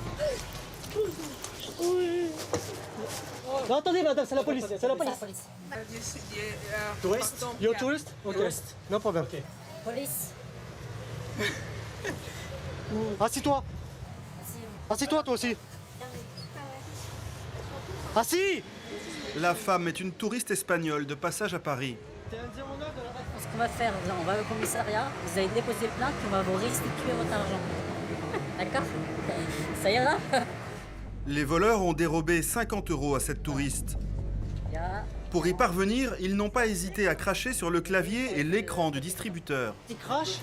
Non, attendez, madame, c'est la police. C'est la police. Tourist? You're tourist? Okay. Tourist. No problem. Okay. Police. Assis-toi. Assis-toi, toi aussi. Assis! La femme est une touriste espagnole de passage à Paris. Ce qu'on va faire, on va au commissariat, vous allez déposer plainte, on va vous restituer votre argent. D'accord? Ça ira? Les voleurs ont dérobé 50 € à cette touriste. Pour y parvenir, ils n'ont pas hésité à cracher sur le clavier et l'écran du distributeur. Il crache.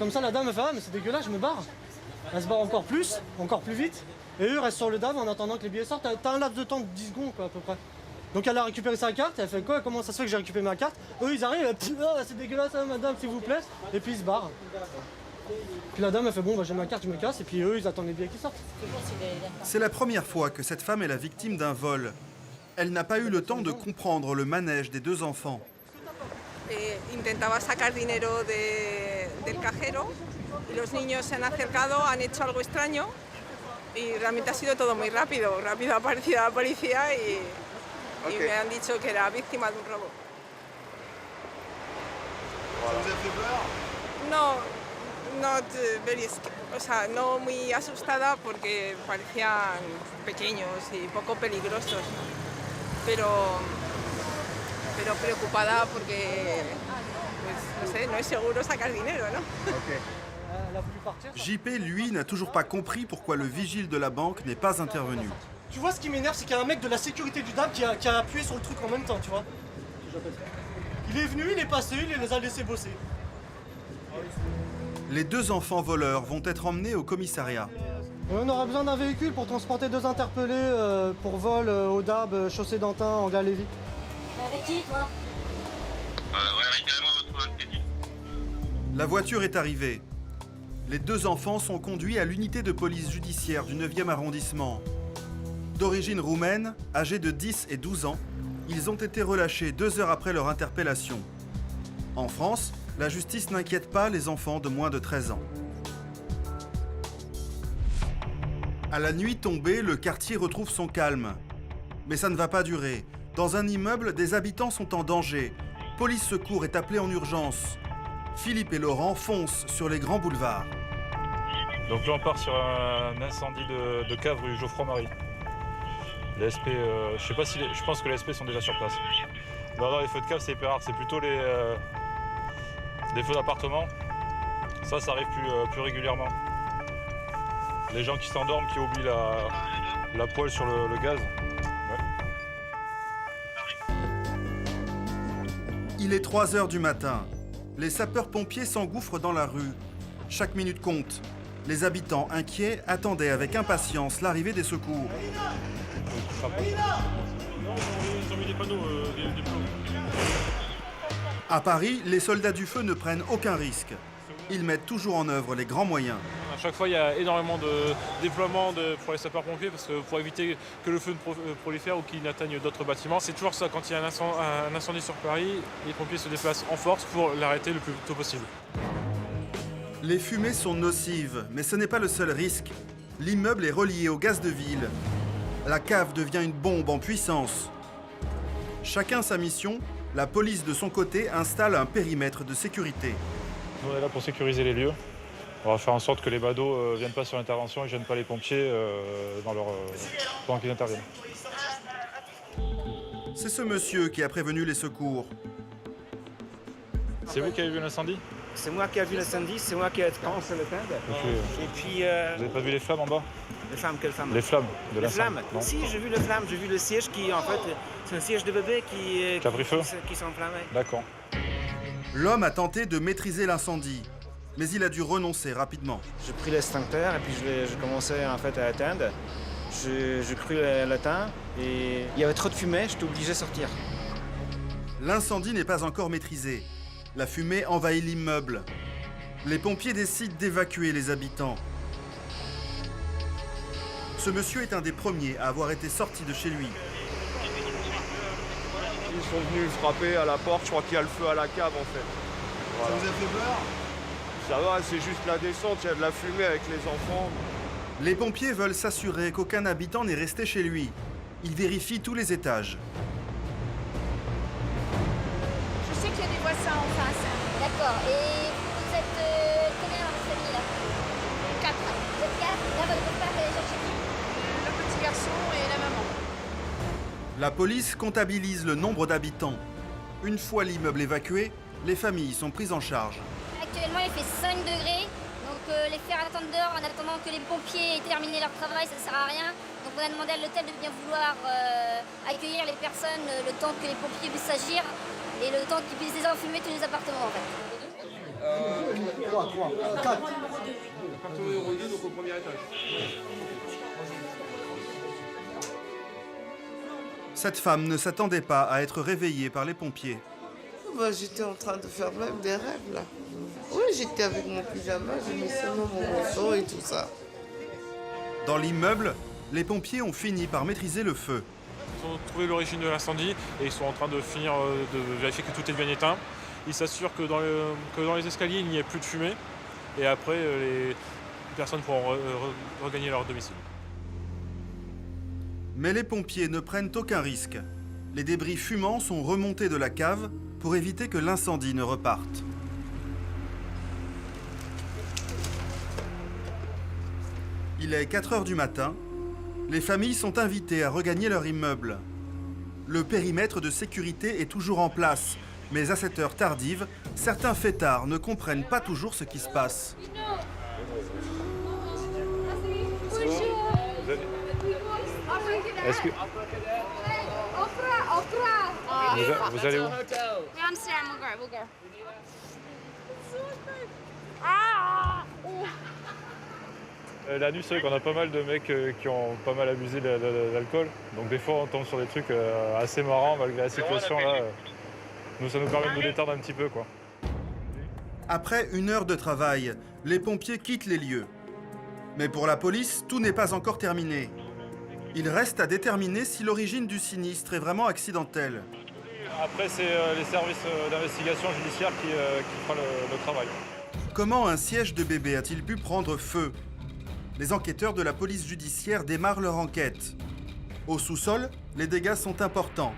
Comme ça, la dame elle fait « Ah, mais c'est dégueulasse, je me barre ». Elle se barre encore plus vite. Et eux restent sur le DAB en attendant que les billets sortent. T'as un laps de temps de 10 secondes, quoi, à peu près. Donc elle a récupéré sa carte, elle fait quoi? Comment ça se fait que j'ai récupéré ma carte? Eux, ils arrivent, ah, c'est dégueulasse, hein, madame, s'il vous plaît. Et puis ils se barrent. Puis la dame, elle fait bon, bah, j'ai ma carte, je me casse. Et puis eux, ils attendent les billets qui sortent. C'est la première fois que cette femme est la victime d'un vol. Elle n'a pas eu le temps de comprendre le manège des 2 enfants. Intentaba sacar dinero del cajero y los niños se han acercado, han hecho algo extraño y realmente ha sido todo muy rápido. Rápido ha aparecido la policía y me han dicho que era víctima de un robo. Vous avez fait peur? No, not very o sea, no muy asustada porque parecían pequeños y poco peligrosos, pero preocupada porque, pues, no sé, no es seguro sacar dinero, ¿no? JP, lui, n'a toujours pas compris pourquoi le vigile de la banque n'est pas intervenu. Tu vois, ce qui m'énerve, c'est qu'il y a un mec de la sécurité du DAB qui a appuyé sur le truc en même temps, tu vois. Il est venu, il est passé, il les a laissés bosser. Les 2 enfants voleurs vont être emmenés au commissariat. On aura besoin d'un véhicule pour transporter 2 interpellés pour vol au DAB, chaussée d'Antin, en Lévis. Avec qui, toi? La voiture est arrivée. Les 2 enfants sont conduits à l'unité de police judiciaire du 9e arrondissement. D'origine roumaine, âgés de 10 et 12 ans, ils ont été relâchés 2 heures après leur interpellation. En France, la justice n'inquiète pas les enfants de moins de 13 ans. À la nuit tombée, le quartier retrouve son calme. Mais ça ne va pas durer. Dans un immeuble, des habitants sont en danger. Police secours est appelée en urgence. Philippe et Laurent foncent sur les grands boulevards. Donc là on part sur un incendie de cave rue Geoffroy-Marie. Les SP, je pense que les SP sont déjà sur place. Non, les feux de cave c'est hyper rare, c'est plutôt les feux d'appartement. Ça arrive plus régulièrement. Les gens qui s'endorment, qui oublient la poêle sur le gaz. Ouais. Il est 3 heures du matin. Les sapeurs-pompiers s'engouffrent dans la rue. Chaque minute compte. Les habitants inquiets attendaient avec impatience l'arrivée des secours. Ils ont mis des panneaux, des plombs. À Paris, les soldats du feu ne prennent aucun risque. Ils mettent toujours en œuvre les grands moyens. À chaque fois, il y a énormément de déploiements pour les sapeurs-pompiers parce que pour éviter que le feu ne prolifère ou qu'il n'atteigne d'autres bâtiments. C'est toujours ça, quand il y a un incendie sur Paris, les pompiers se déplacent en force pour l'arrêter le plus tôt possible. Les fumées sont nocives, mais ce n'est pas le seul risque. L'immeuble est relié au gaz de ville. La cave devient une bombe en puissance. Chacun sa mission, la police de son côté installe un périmètre de sécurité. Nous, on est là pour sécuriser les lieux. On va faire en sorte que les badauds ne viennent pas sur l'intervention et ne gênent pas les pompiers pendant qu'ils interviennent. C'est ce monsieur qui a prévenu les secours. C'est vous qui avez vu l'incendie? C'est moi qui ai vu l'incendie, c'est moi qui ai commencé le tendre. Et puis... Vous n'avez pas vu les flammes en bas? Les flammes, quelles flammes? Les flammes de les l'incendie. Flammes. Si, j'ai vu les flammes, j'ai vu le siège qui, en fait, c'est un siège de bébé qui a pris feu? Qui s'enflammait. D'accord. L'homme a tenté de maîtriser l'incendie, mais il a dû renoncer rapidement. J'ai pris l'extincteur et puis je commençais en fait à éteindre. J'ai cru le temps et il y avait trop de fumée, j'étais obligé de sortir. L'incendie n'est pas encore maîtrisé. La fumée envahit l'immeuble. Les pompiers décident d'évacuer les habitants. Ce monsieur est un des premiers à avoir été sorti de chez lui. Ils sont venus frapper à la porte, je crois qu'il y a le feu à la cave en fait. Voilà. Ça vous a fait peur? Ça va, c'est juste la descente, il y a de la fumée avec les enfants. Les pompiers veulent s'assurer qu'aucun habitant n'est resté chez lui. Ils vérifient tous les étages. Je sais qu'il y a des voisins en face. D'accord. Et vous êtes combien dans votre famille là? 4. Vous êtes 4? Là, votre père est chercher qui? Le petit garçon et la maman. La police comptabilise le nombre d'habitants. Une fois l'immeuble évacué, les familles sont prises en charge. Actuellement, il fait 5 degrés. Donc les faire attendre dehors en attendant que les pompiers aient terminé leur travail, ça ne sert à rien. Donc on a demandé à l'hôtel de bien vouloir accueillir les personnes le temps que les pompiers puissent agir et le temps qu'ils puissent désenfumer tous les appartements en fait. 3, 4. Appartement numéro 2, donc au premier étage. Cette femme ne s'attendait pas à être réveillée par les pompiers. Bah, j'étais en train de faire même des rêves là. Oui, j'étais avec mon pyjama, j'ai mis seulement mon manteau et tout ça. Dans l'immeuble, les pompiers ont fini par maîtriser le feu. Ils ont trouvé l'origine de l'incendie et ils sont en train de finir de vérifier que tout est bien éteint. Ils s'assurent que dans les escaliers, il n'y ait plus de fumée. Et après, les personnes pourront regagner leur domicile. Mais les pompiers ne prennent aucun risque. Les débris fumants sont remontés de la cave pour éviter que l'incendie ne reparte. Il est 4 heures du matin. Les familles sont invitées à regagner leur immeuble. Le périmètre de sécurité est toujours en place, mais à cette heure tardive, certains fêtards ne comprennent pas toujours ce qui se passe. Est-ce que... Vous allez où? downstairs and we'll go. Ah! La nuit, c'est vrai qu'on a pas mal de mecs qui ont pas mal abusé d'alcool. Donc des fois, on tombe sur des trucs assez marrants malgré la situation. Là, nous, ça nous permet de nous détendre un petit peu, quoi. Après 1 heure de travail, les pompiers quittent les lieux. Mais pour la police, tout n'est pas encore terminé. Il reste à déterminer si l'origine du sinistre est vraiment accidentelle. Après, c'est les services d'investigation judiciaire qui fera le travail. Comment un siège de bébé a-t-il pu prendre feu? Les enquêteurs de la police judiciaire démarrent leur enquête. Au sous-sol, les dégâts sont importants.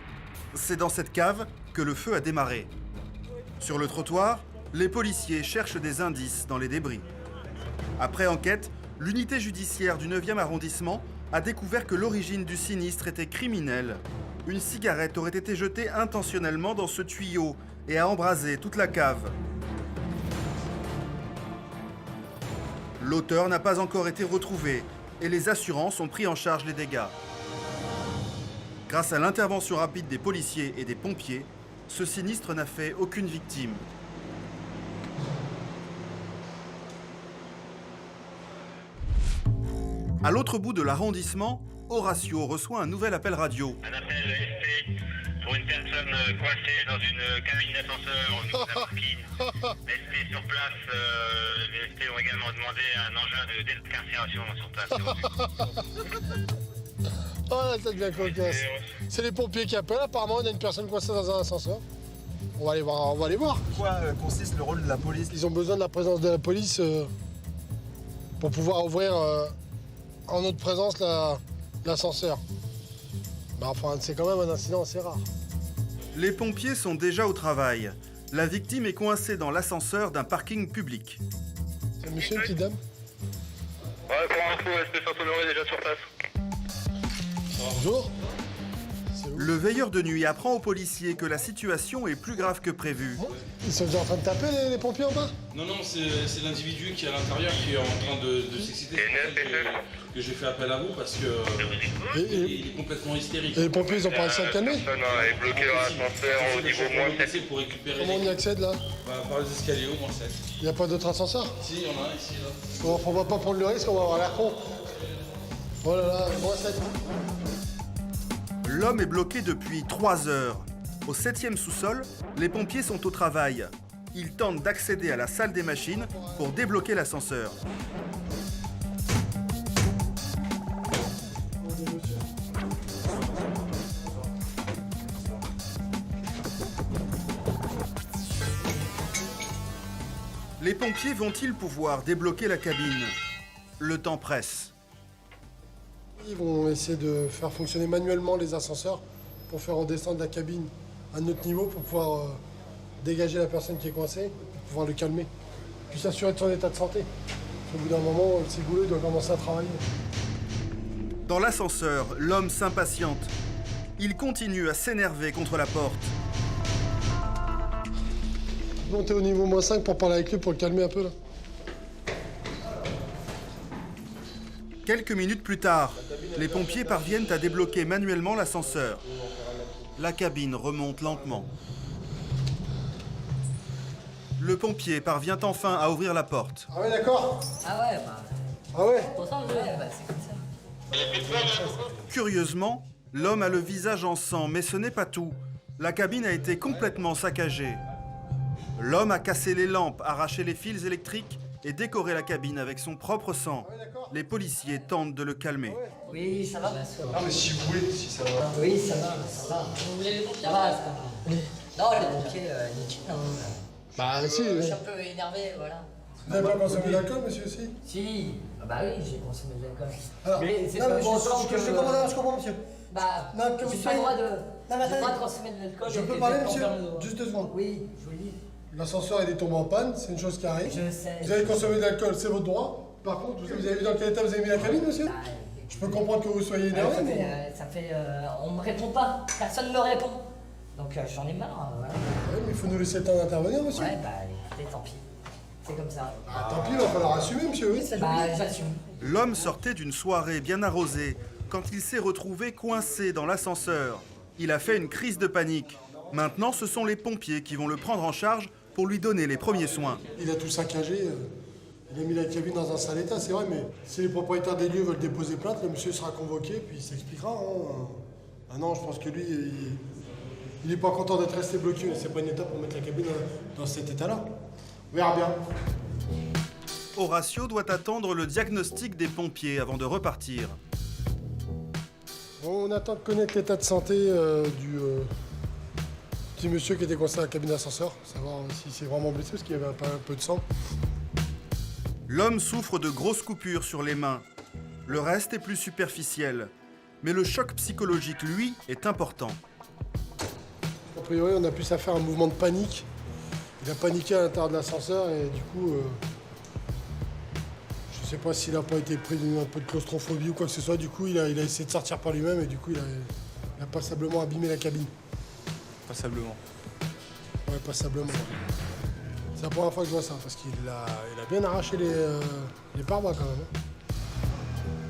C'est dans cette cave que le feu a démarré. Sur le trottoir, les policiers cherchent des indices dans les débris. Après enquête, l'unité judiciaire du 9e arrondissement a découvert que l'origine du sinistre était criminelle. Une cigarette aurait été jetée intentionnellement dans ce tuyau et a embrasé toute la cave. L'auteur n'a pas encore été retrouvé et les assurances ont pris en charge les dégâts. Grâce à l'intervention rapide des policiers et des pompiers, ce sinistre n'a fait aucune victime. À l'autre bout de l'arrondissement, Horatio reçoit un nouvel appel radio. Un appel SP pour une personne coincée dans une cabine d'ascenseur au niveau d'un parking. Les SP sur place, les SP ont également demandé un engin de décarcération sur place. Oh là, ça devient cocasse. C'est les pompiers qui appellent. Apparemment, il y a une personne coincée dans un ascenseur. On va aller voir. Quoi consiste le rôle de la police? Ils ont besoin de la présence de la police pour pouvoir ouvrir en notre présence l'ascenseur. Bah, enfin, c'est quand même un incident assez rare. Les pompiers sont déjà au travail. La victime est coincée dans l'ascenseur d'un parking public. C'est monsieur, une petite dame? Ouais, pour info, SP Saint-Honoré déjà sur place. Bonjour. Le veilleur de nuit apprend aux policiers que la situation est plus grave que prévu. Ils sont déjà en train de taper les pompiers en bas? Non, c'est l'individu qui est à l'intérieur qui est en train de s'exciter. Que j'ai fait appel à vous parce que il est complètement hystérique. Et les pompiers, ils ont pas réussi à le calmer? Personne est bloqué dans l'ascenseur au niveau moins 7. Pour récupérer. Comment on y accède là? Par les escaliers au moins 7. Il n'y a pas d'autre ascenseur? Si, il y en a un ici là. Bon, on va pas prendre le risque, on va avoir l'air con. Oh là là, moins 7. L'homme est bloqué depuis 3 heures. Au 7e sous-sol, les pompiers sont au travail. Ils tentent d'accéder à la salle des machines pour débloquer l'ascenseur. Les pompiers vont-ils pouvoir débloquer la cabine? Le temps presse. Ils vont essayer de faire fonctionner manuellement les ascenseurs pour faire redescendre la cabine à notre niveau pour pouvoir dégager la personne qui est coincée, pour pouvoir le calmer, puis s'assurer de son état de santé. Au bout d'un moment, le cigouleux doit commencer à travailler. Dans l'ascenseur, l'homme s'impatiente. Il continue à s'énerver contre la porte. Montez au niveau moins 5 pour parler avec lui, pour le calmer un peu là. Quelques minutes plus tard, les pompiers parviennent à débloquer manuellement l'ascenseur. La cabine remonte lentement. Le pompier parvient enfin à ouvrir la porte. Ah ouais, d'accord. Ah ouais, bah. Ah ouais. Pourtant, c'est comme ça. Curieusement, l'homme a le visage en sang, mais ce n'est pas tout. La cabine a été complètement saccagée. L'homme a cassé les lampes, arraché les fils électriques et décoré la cabine avec son propre sang. Les policiers tentent de le calmer. Oui, ça va, bien sûr. Ah, mais si vous voulez, si ça va. Oui, ça va. Vous voulez les pompiers? Ça va, ça va. Non, les pompiers, nickel. Hein. Bah, si. Je suis un peu énervé, voilà. Vous n'avez pas consommé d'alcool, monsieur, aussi? Si. Ah bah oui, j'ai consommé de l'alcool. Alors, mais c'est non, pas mais bon sens que... je comprends, monsieur. Bah, Non, que vous j'ai pas le droit de... Non, mais J'ai attendez. pas de consommer de l'alcool. Je et peux de parler, pas monsieur? faire le- Juste 2 secondes. Oui, je vous le dis. L'ascenseur, il est tombé en panne, c'est une chose qui arrive. Je sais. Vous avez consommé de l'alcool, c'est votre droit. Par contre, vous avez vu dans quel état vous avez mis la cabine, monsieur? Je peux comprendre que vous soyez énervé. Ça fait on me répond pas. Personne me répond. Donc j'en ai marre. Voilà. Ouais, mais il faut nous laisser le temps d'intervenir, monsieur. Ouais, bah écoutez, tant pis. C'est comme ça. Ah, tant pis, il va falloir assumer, monsieur, oui. Bah, j'assume. L'homme sortait d'une soirée bien arrosée quand il s'est retrouvé coincé dans l'ascenseur. Il a fait une crise de panique. Maintenant, ce sont les pompiers qui vont le prendre en charge pour lui donner les premiers soins. Il a tout saccagé, il a mis la cabine dans un sale état, c'est vrai, mais si les propriétaires des lieux veulent déposer plainte, le monsieur sera convoqué, puis il s'expliquera. Hein. Ah non, je pense que lui, il n'est pas content d'être resté bloqué, c'est pas une étape pour mettre la cabine dans cet état-là. On verra bien. Horacio doit attendre le diagnostic des pompiers avant de repartir. On attend de connaître l'état de santé du petit monsieur qui était coincé à la cabine d'ascenseur, savoir si c'est vraiment blessé, parce qu'il y avait un peu de sang. L'homme souffre de grosses coupures sur les mains. Le reste est plus superficiel. Mais le choc psychologique, lui, est important. A priori, on a pu ça faire un mouvement de panique. Il a paniqué à l'intérieur de l'ascenseur et du coup, je sais pas s'il n'a pas été pris d'un peu de claustrophobie ou quoi que ce soit. Du coup, il a essayé de sortir par lui-même et du coup, il a passablement abîmé la cabine. Passablement. Ouais, passablement. C'est la première fois que je vois ça, parce qu'il a bien arraché les pare-bras quand même.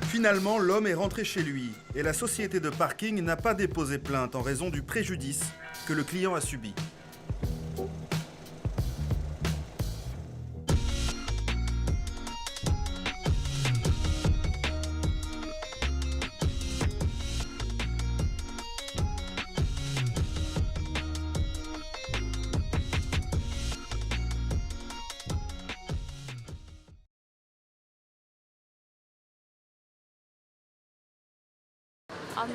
Finalement, l'homme est rentré chez lui et la société de parking n'a pas déposé plainte en raison du préjudice que le client a subi.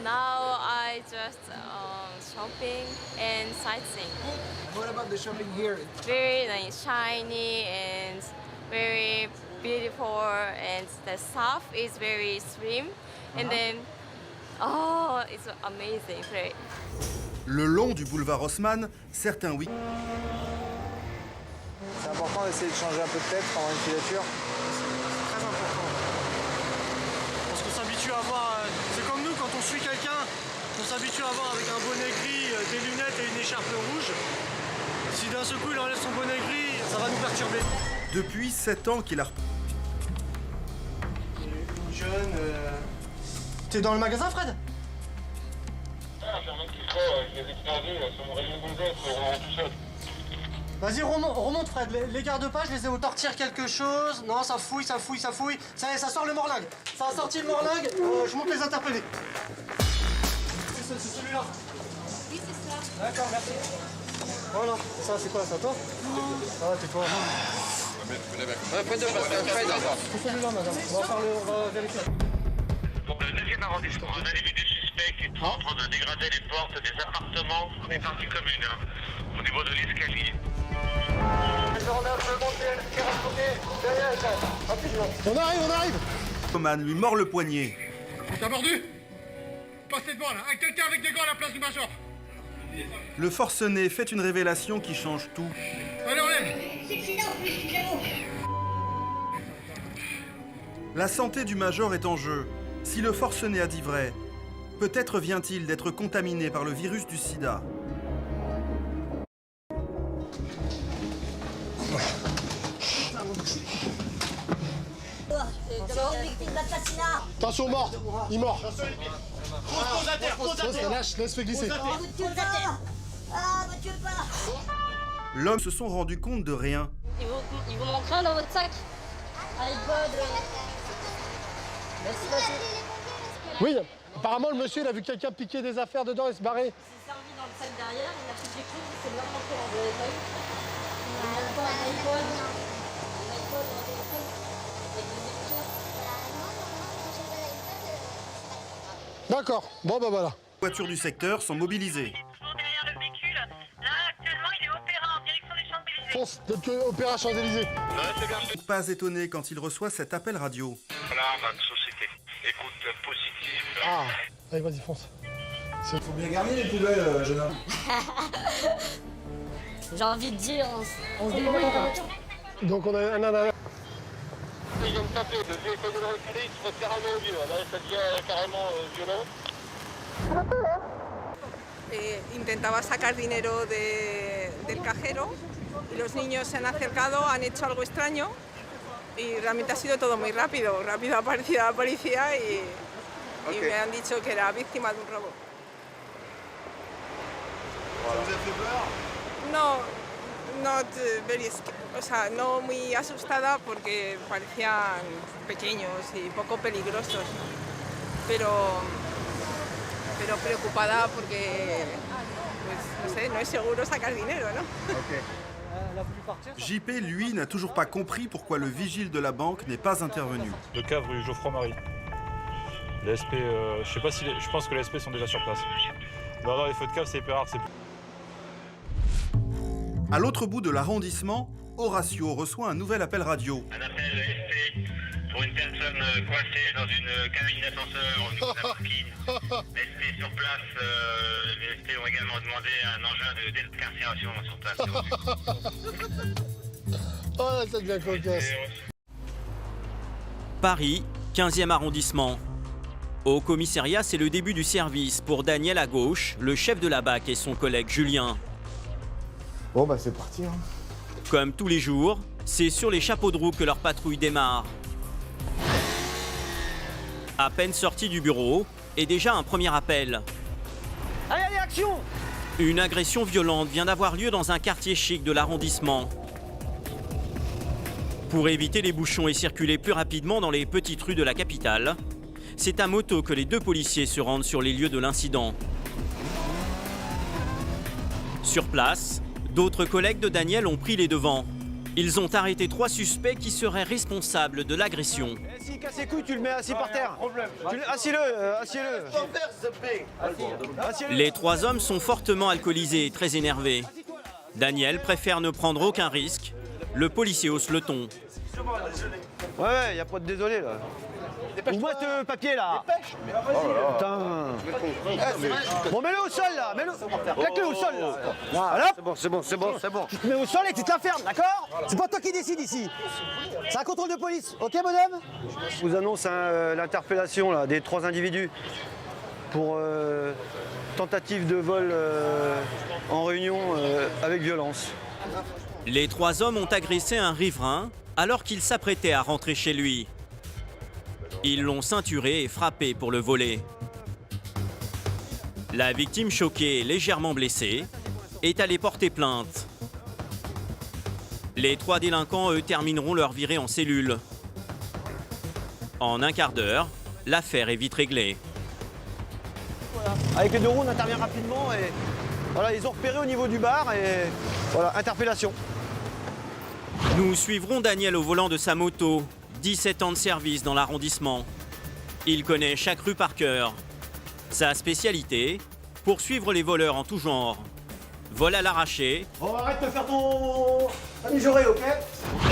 Now I just shopping and sightseeing. What about the shopping here? Very shiny and very beautiful, and the stuff is very slim, and then it's amazing place. Le long du boulevard Haussmann, certains oui. C'est important d'essayer de changer un peu de tête pendant une filature. Très important. Parce qu'on s'habitue à voir, c'est comme nous quand on suit quelqu'un, on s'habitue à voir avec un bonnet gris, des lunettes et une écharpe rouge. Si d'un seul coup il enlève son bonnet gris, ça va nous perturber. Depuis 7 ans qu'il a... Jeune, T'es dans le magasin, Fred? Vas-y, remonte Fred, les garde-pas, je les ai au tortillère quelque chose. Non, ça fouille. Ça y est, ça sort le morlingue. Ça a sorti le morlingue, je monte les interpeller. C'est celui-là. Oui, c'est ça. D'accord, merci. Voilà, ça c'est quoi, ça toi? Ah, t'es quoi? C'est celui-là, madame. On va vérifier. Pour le 9e arrondissement, un individu suspect qui est en train de dégrader les portes des appartements des parties communes, au niveau de l'escalier. On arrive. Roman lui mord le poignet. On t'a mordu? Passez devant là, quelqu'un avec des gants à la place du major. Le forcené fait une révélation qui change tout. Allez, on lève. La santé du major est en jeu. Si le forcené a dit vrai, peut-être vient-il d'être contaminé par le virus du sida. Attention, mort. Il mord. Laisse faire glisser. L'homme se sont rendus compte de rien. Il vous manque rien dans votre sac? iPod. Merci. Oui, apparemment le monsieur il a vu quelqu'un piquer des affaires dedans et se barrer. Il s'est servi dans le sac derrière, il a pris des clés, il s'est vraiment fait en vous l'avez pas eu? Il a encore un iPod, un téléphone, avec des écouteurs. D'accord, bon bah voilà. Les voitures du secteur sont mobilisées. Fonce, Opéra Champs-Élysées. Pas étonné quand il reçoit cet appel radio. Voilà, notre société. Écoute positive. Ah, allez vas-y fonce. Faut bien garder les poubelles, jeune homme. J'ai envie de dire, on se débrouille. Donc on a un ananas. Ils viennent taper, le vieux essaie de le reculer, il se fait carrément vieux. Là, ça devient carrément violent. Intentaba sacar dinero del cajero y los niños se han acercado, han hecho algo extraño y realmente ha sido todo muy rápido. Rápido ha aparecido la policía y me han dicho que era víctima de un robo. Ça vous a fait peur? No, not very o sea, no muy asustada porque parecían pequeños y poco peligrosos, pero preocupada porque, pues, no sé, no es seguro sacar dinero, ¿no? JP, lui, n'a toujours pas compris pourquoi le vigile de la banque n'est pas intervenu. Le cave rue Geoffroy-Marie. Les SP, je sais pas si je pense que les SP sont déjà sur place. Non, les feux de cave, c'est hyper rare. À l'autre bout de l'arrondissement, Horacio reçoit un nouvel appel radio. Un appel SP pour une personne coincée dans une cabine d'ascenseur au niveau d'un parking. Les SP sur place, les SP ont également demandé un engin de décarcération sur place. Oh là, ça devient cocasse. Paris, 15e arrondissement. Au commissariat, c'est le début du service pour Daniel à gauche, le chef de la BAC et son collègue Julien. Bon bah c'est parti. Hein. Comme tous les jours, c'est sur les chapeaux de roue que leur patrouille démarre. À peine sorti du bureau, et déjà un premier appel. Allez, allez, action! Une agression violente vient d'avoir lieu dans un quartier chic de l'arrondissement. Pour éviter les bouchons et circuler plus rapidement dans les petites rues de la capitale, c'est à moto que les deux policiers se rendent sur les lieux de l'incident. Sur place, d'autres collègues de Daniel ont pris les devants. Ils ont arrêté 3 suspects qui seraient responsables de l'agression. S'il casse les couilles, tu le mets assis par terre. Assieds-le, assieds-le. Les 3 hommes sont fortement alcoolisés et très énervés. Daniel préfère ne prendre aucun risque. Le policier hausse le ton. Ouais, y a pas de désolé là. Ouvre-moi ce papier là. Putain. Bon, mets-le au sol là. Claque-le au sol là. Voilà. C'est bon. Tu te mets au sol et tu te la fermes, d'accord? C'est pas toi qui décide ici. C'est un contrôle de police, ok madame? Je vous annonce l'interpellation là, des 3 individus pour tentative de vol en réunion avec violence. Les 3 hommes ont agressé un riverain alors qu'il s'apprêtait à rentrer chez lui. Ils l'ont ceinturé et frappé pour le voler. La victime choquée et légèrement blessée est allée porter plainte. Les 3 délinquants, eux, termineront leur virée en cellule. En un quart d'heure, l'affaire est vite réglée. Voilà. Avec les 2 roues, on intervient rapidement et voilà, ils ont repéré au niveau du bar et voilà, interpellation. Nous suivrons Daniel au volant de sa moto. 17 ans de service dans l'arrondissement. Il connaît chaque rue par cœur. Sa spécialité, poursuivre les voleurs en tout genre. Vol à l'arraché. Bon, arrête de faire ton mijauré, ok?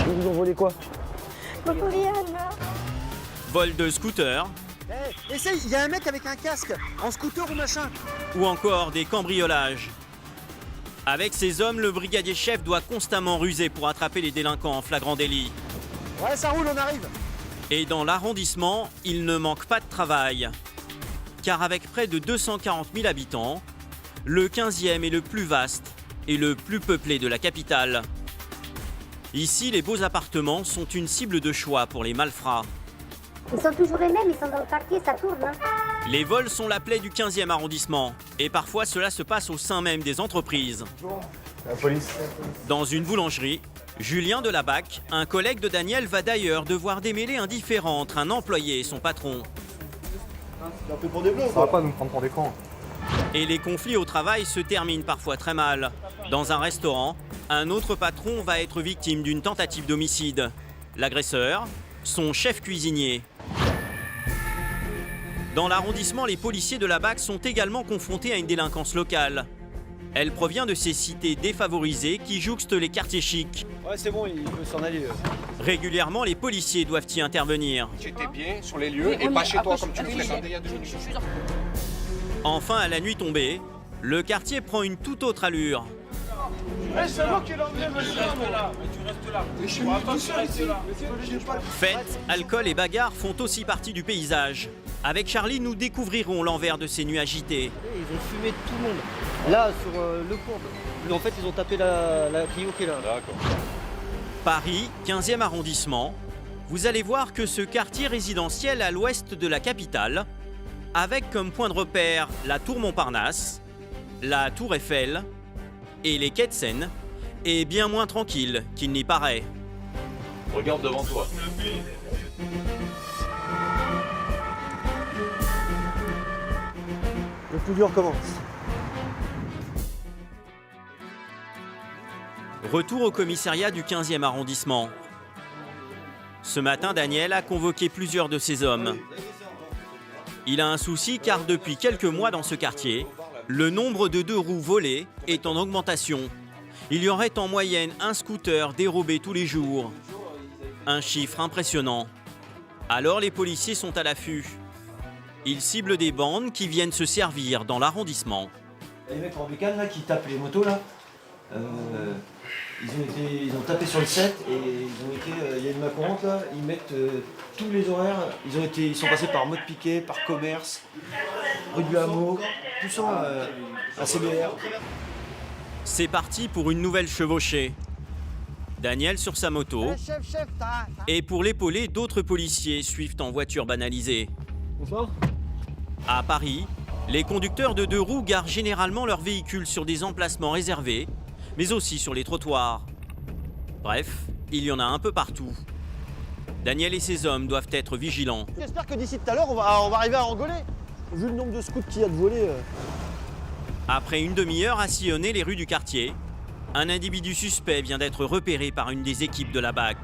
Vous ont volé quoi? Vol de scooter. Hey, essaye, il y a un mec avec un casque, en scooter ou machin. Ou encore des cambriolages. Avec ces hommes, le brigadier chef doit constamment ruser pour attraper les délinquants en flagrant délit. Ouais, ça roule, on arrive. Et dans l'arrondissement, il ne manque pas de travail. Car avec près de 240 000 habitants, le 15e est le plus vaste et le plus peuplé de la capitale. Ici, les beaux appartements sont une cible de choix pour les malfrats. Ils sont toujours les mêmes, ils sont dans le quartier, ça tourne. Hein. Les vols sont la plaie du 15e arrondissement. Et parfois, cela se passe au sein même des entreprises. La police. Dans une boulangerie, Julien de la BAC, un collègue de Daniel, va d'ailleurs devoir démêler un différend entre un employé et son patron. Ça va pas nous prendre pour des cons. Et les conflits au travail se terminent parfois très mal. Dans un restaurant, un autre patron va être victime d'une tentative d'homicide. L'agresseur, son chef cuisinier. Dans l'arrondissement, les policiers de la BAC sont également confrontés à une délinquance locale. Elle provient de ces cités défavorisées qui jouxtent les quartiers chics. Ouais, c'est bon, il peut s'en aller. Régulièrement, les policiers doivent y intervenir. J'étais bien sur les lieux et pas chez toi comme tu le fais il y a 2 minutes. Enfin, à la nuit tombée, le quartier prend une toute autre allure. Hey, c'est moi qui l'emmène, là. Mais je suis pas sûr ici. Fêtes, alcool et bagarres font aussi partie du paysage. Avec Charlie, nous découvrirons l'envers de ces nuits agitées. Ils ont fumé tout le monde. Là, sur le courbe. En fait, ils ont tapé la Clio qui est là. D'accord. Paris, 15e arrondissement. Vous allez voir que ce quartier résidentiel à l'ouest de la capitale, avec comme point de repère la tour Montparnasse, la tour Eiffel Et les quais de Seine est bien moins tranquille qu'il n'y paraît. Regarde devant toi. Le plus dur commence. Retour au commissariat du 15e arrondissement. Ce matin, Daniel a convoqué plusieurs de ses hommes. Il a un souci car depuis quelques mois dans ce quartier, le nombre de 2 roues volées est en augmentation. Il y aurait en moyenne un scooter dérobé tous les jours. Un chiffre impressionnant. Alors les policiers sont à l'affût. Ils ciblent des bandes qui viennent se servir dans l'arrondissement. Les mecs en bécane là qui tapent les motos là, ils ont tapé sur le 7 et il y a une main courante là, ils mettent tous les horaires, ils sont passés par Mode Piquet, par Commerce, rue du Hameau, tout ça à CBR. C'est parti pour une nouvelle chevauchée. Daniel sur sa moto et pour l'épauler, d'autres policiers suivent en voiture banalisée. Bonsoir. À Paris, les conducteurs de 2 roues garent généralement leurs véhicules sur des emplacements réservés, mais aussi sur les trottoirs. Bref, il y en a un peu partout. Daniel et ses hommes doivent être vigilants. J'espère que d'ici tout à l'heure, on va arriver à engoler. Vu le nombre de scouts qu'il y a de volés. Après une demi-heure à sillonner les rues du quartier, un individu suspect vient d'être repéré par une des équipes de la BAC.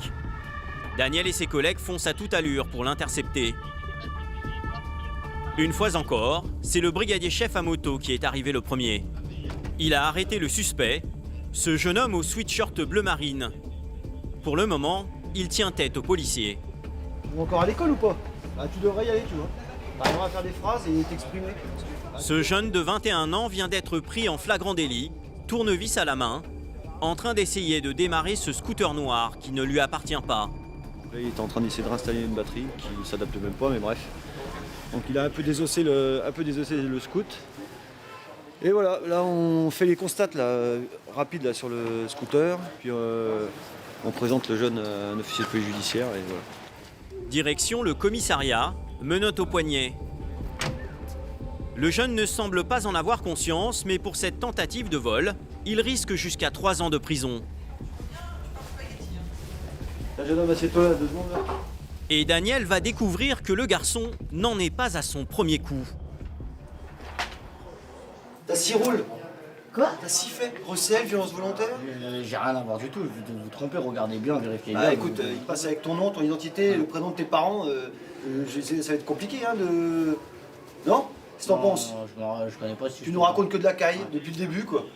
Daniel et ses collègues foncent à toute allure pour l'intercepter. Une fois encore, c'est le brigadier chef à moto qui est arrivé le premier. Il a arrêté le suspect, ce jeune homme au sweatshirt bleu marine. Pour le moment, il tient tête aux policiers. Tu vas encore à l'école ou pas? Tu devrais y aller, tu vois. T'arriveras à faire des phrases et t'exprimer. Ce jeune de 21 ans vient d'être pris en flagrant délit, tournevis à la main, en train d'essayer de démarrer ce scooter noir qui ne lui appartient pas. Là, il est en train d'essayer de réinstaller une batterie qui ne s'adapte même pas, mais bref. Donc il a un peu désossé le scoot. Et voilà, là on fait les constats rapides là, sur le scooter, puis on présente le jeune à un officier de police judiciaire et voilà. Direction le commissariat, menotte au poignet. Le jeune ne semble pas en avoir conscience, mais pour cette tentative de vol, il risque jusqu'à 3 ans de prison. Jeune homme, assieds-toi là, 2 secondes là. Et Daniel va découvrir que le garçon n'en est pas à son premier coup. T'as 6 rôles. Quoi? T'as 6 faits. Recel, violence volontaire. J'ai rien à voir du tout, vous vous trompez, regardez bien, vérifiez bien. Ah écoute, il passe avec ton nom, ton identité, le prénom de tes parents. Ça va être compliqué hein de... Non? Qu'est-ce que t'en penses? Je connais pas si tu nous racontes que de la caille depuis le début quoi.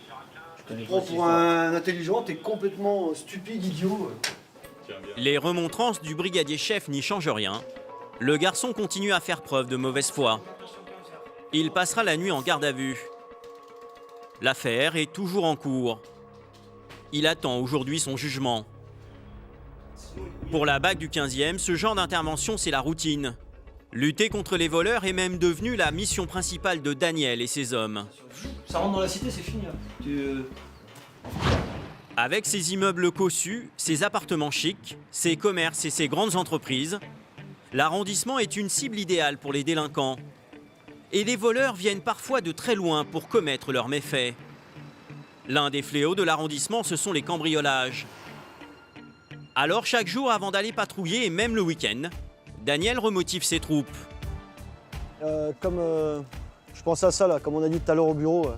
Je connais pas. pas Pour un intelligent, t'es complètement stupide, idiot. Les remontrances du brigadier chef n'y changent rien. Le garçon continue à faire preuve de mauvaise foi. Il passera la nuit en garde à vue. L'affaire est toujours en cours. Il attend aujourd'hui son jugement. Pour la BAC du 15e, ce genre d'intervention, c'est la routine. Lutter contre les voleurs est même devenu la mission principale de Daniel et ses hommes. Ça rentre dans la cité, c'est fini. Hein. Avec ses immeubles cossus, ses appartements chics, ses commerces et ses grandes entreprises, l'arrondissement est une cible idéale pour les délinquants. Et les voleurs viennent parfois de très loin pour commettre leurs méfaits. L'un des fléaux de l'arrondissement, ce sont les cambriolages. Alors chaque jour avant d'aller patrouiller et même le week-end, Daniel remotive ses troupes. Je pense à ça là, comme on a dit tout à l'heure au bureau.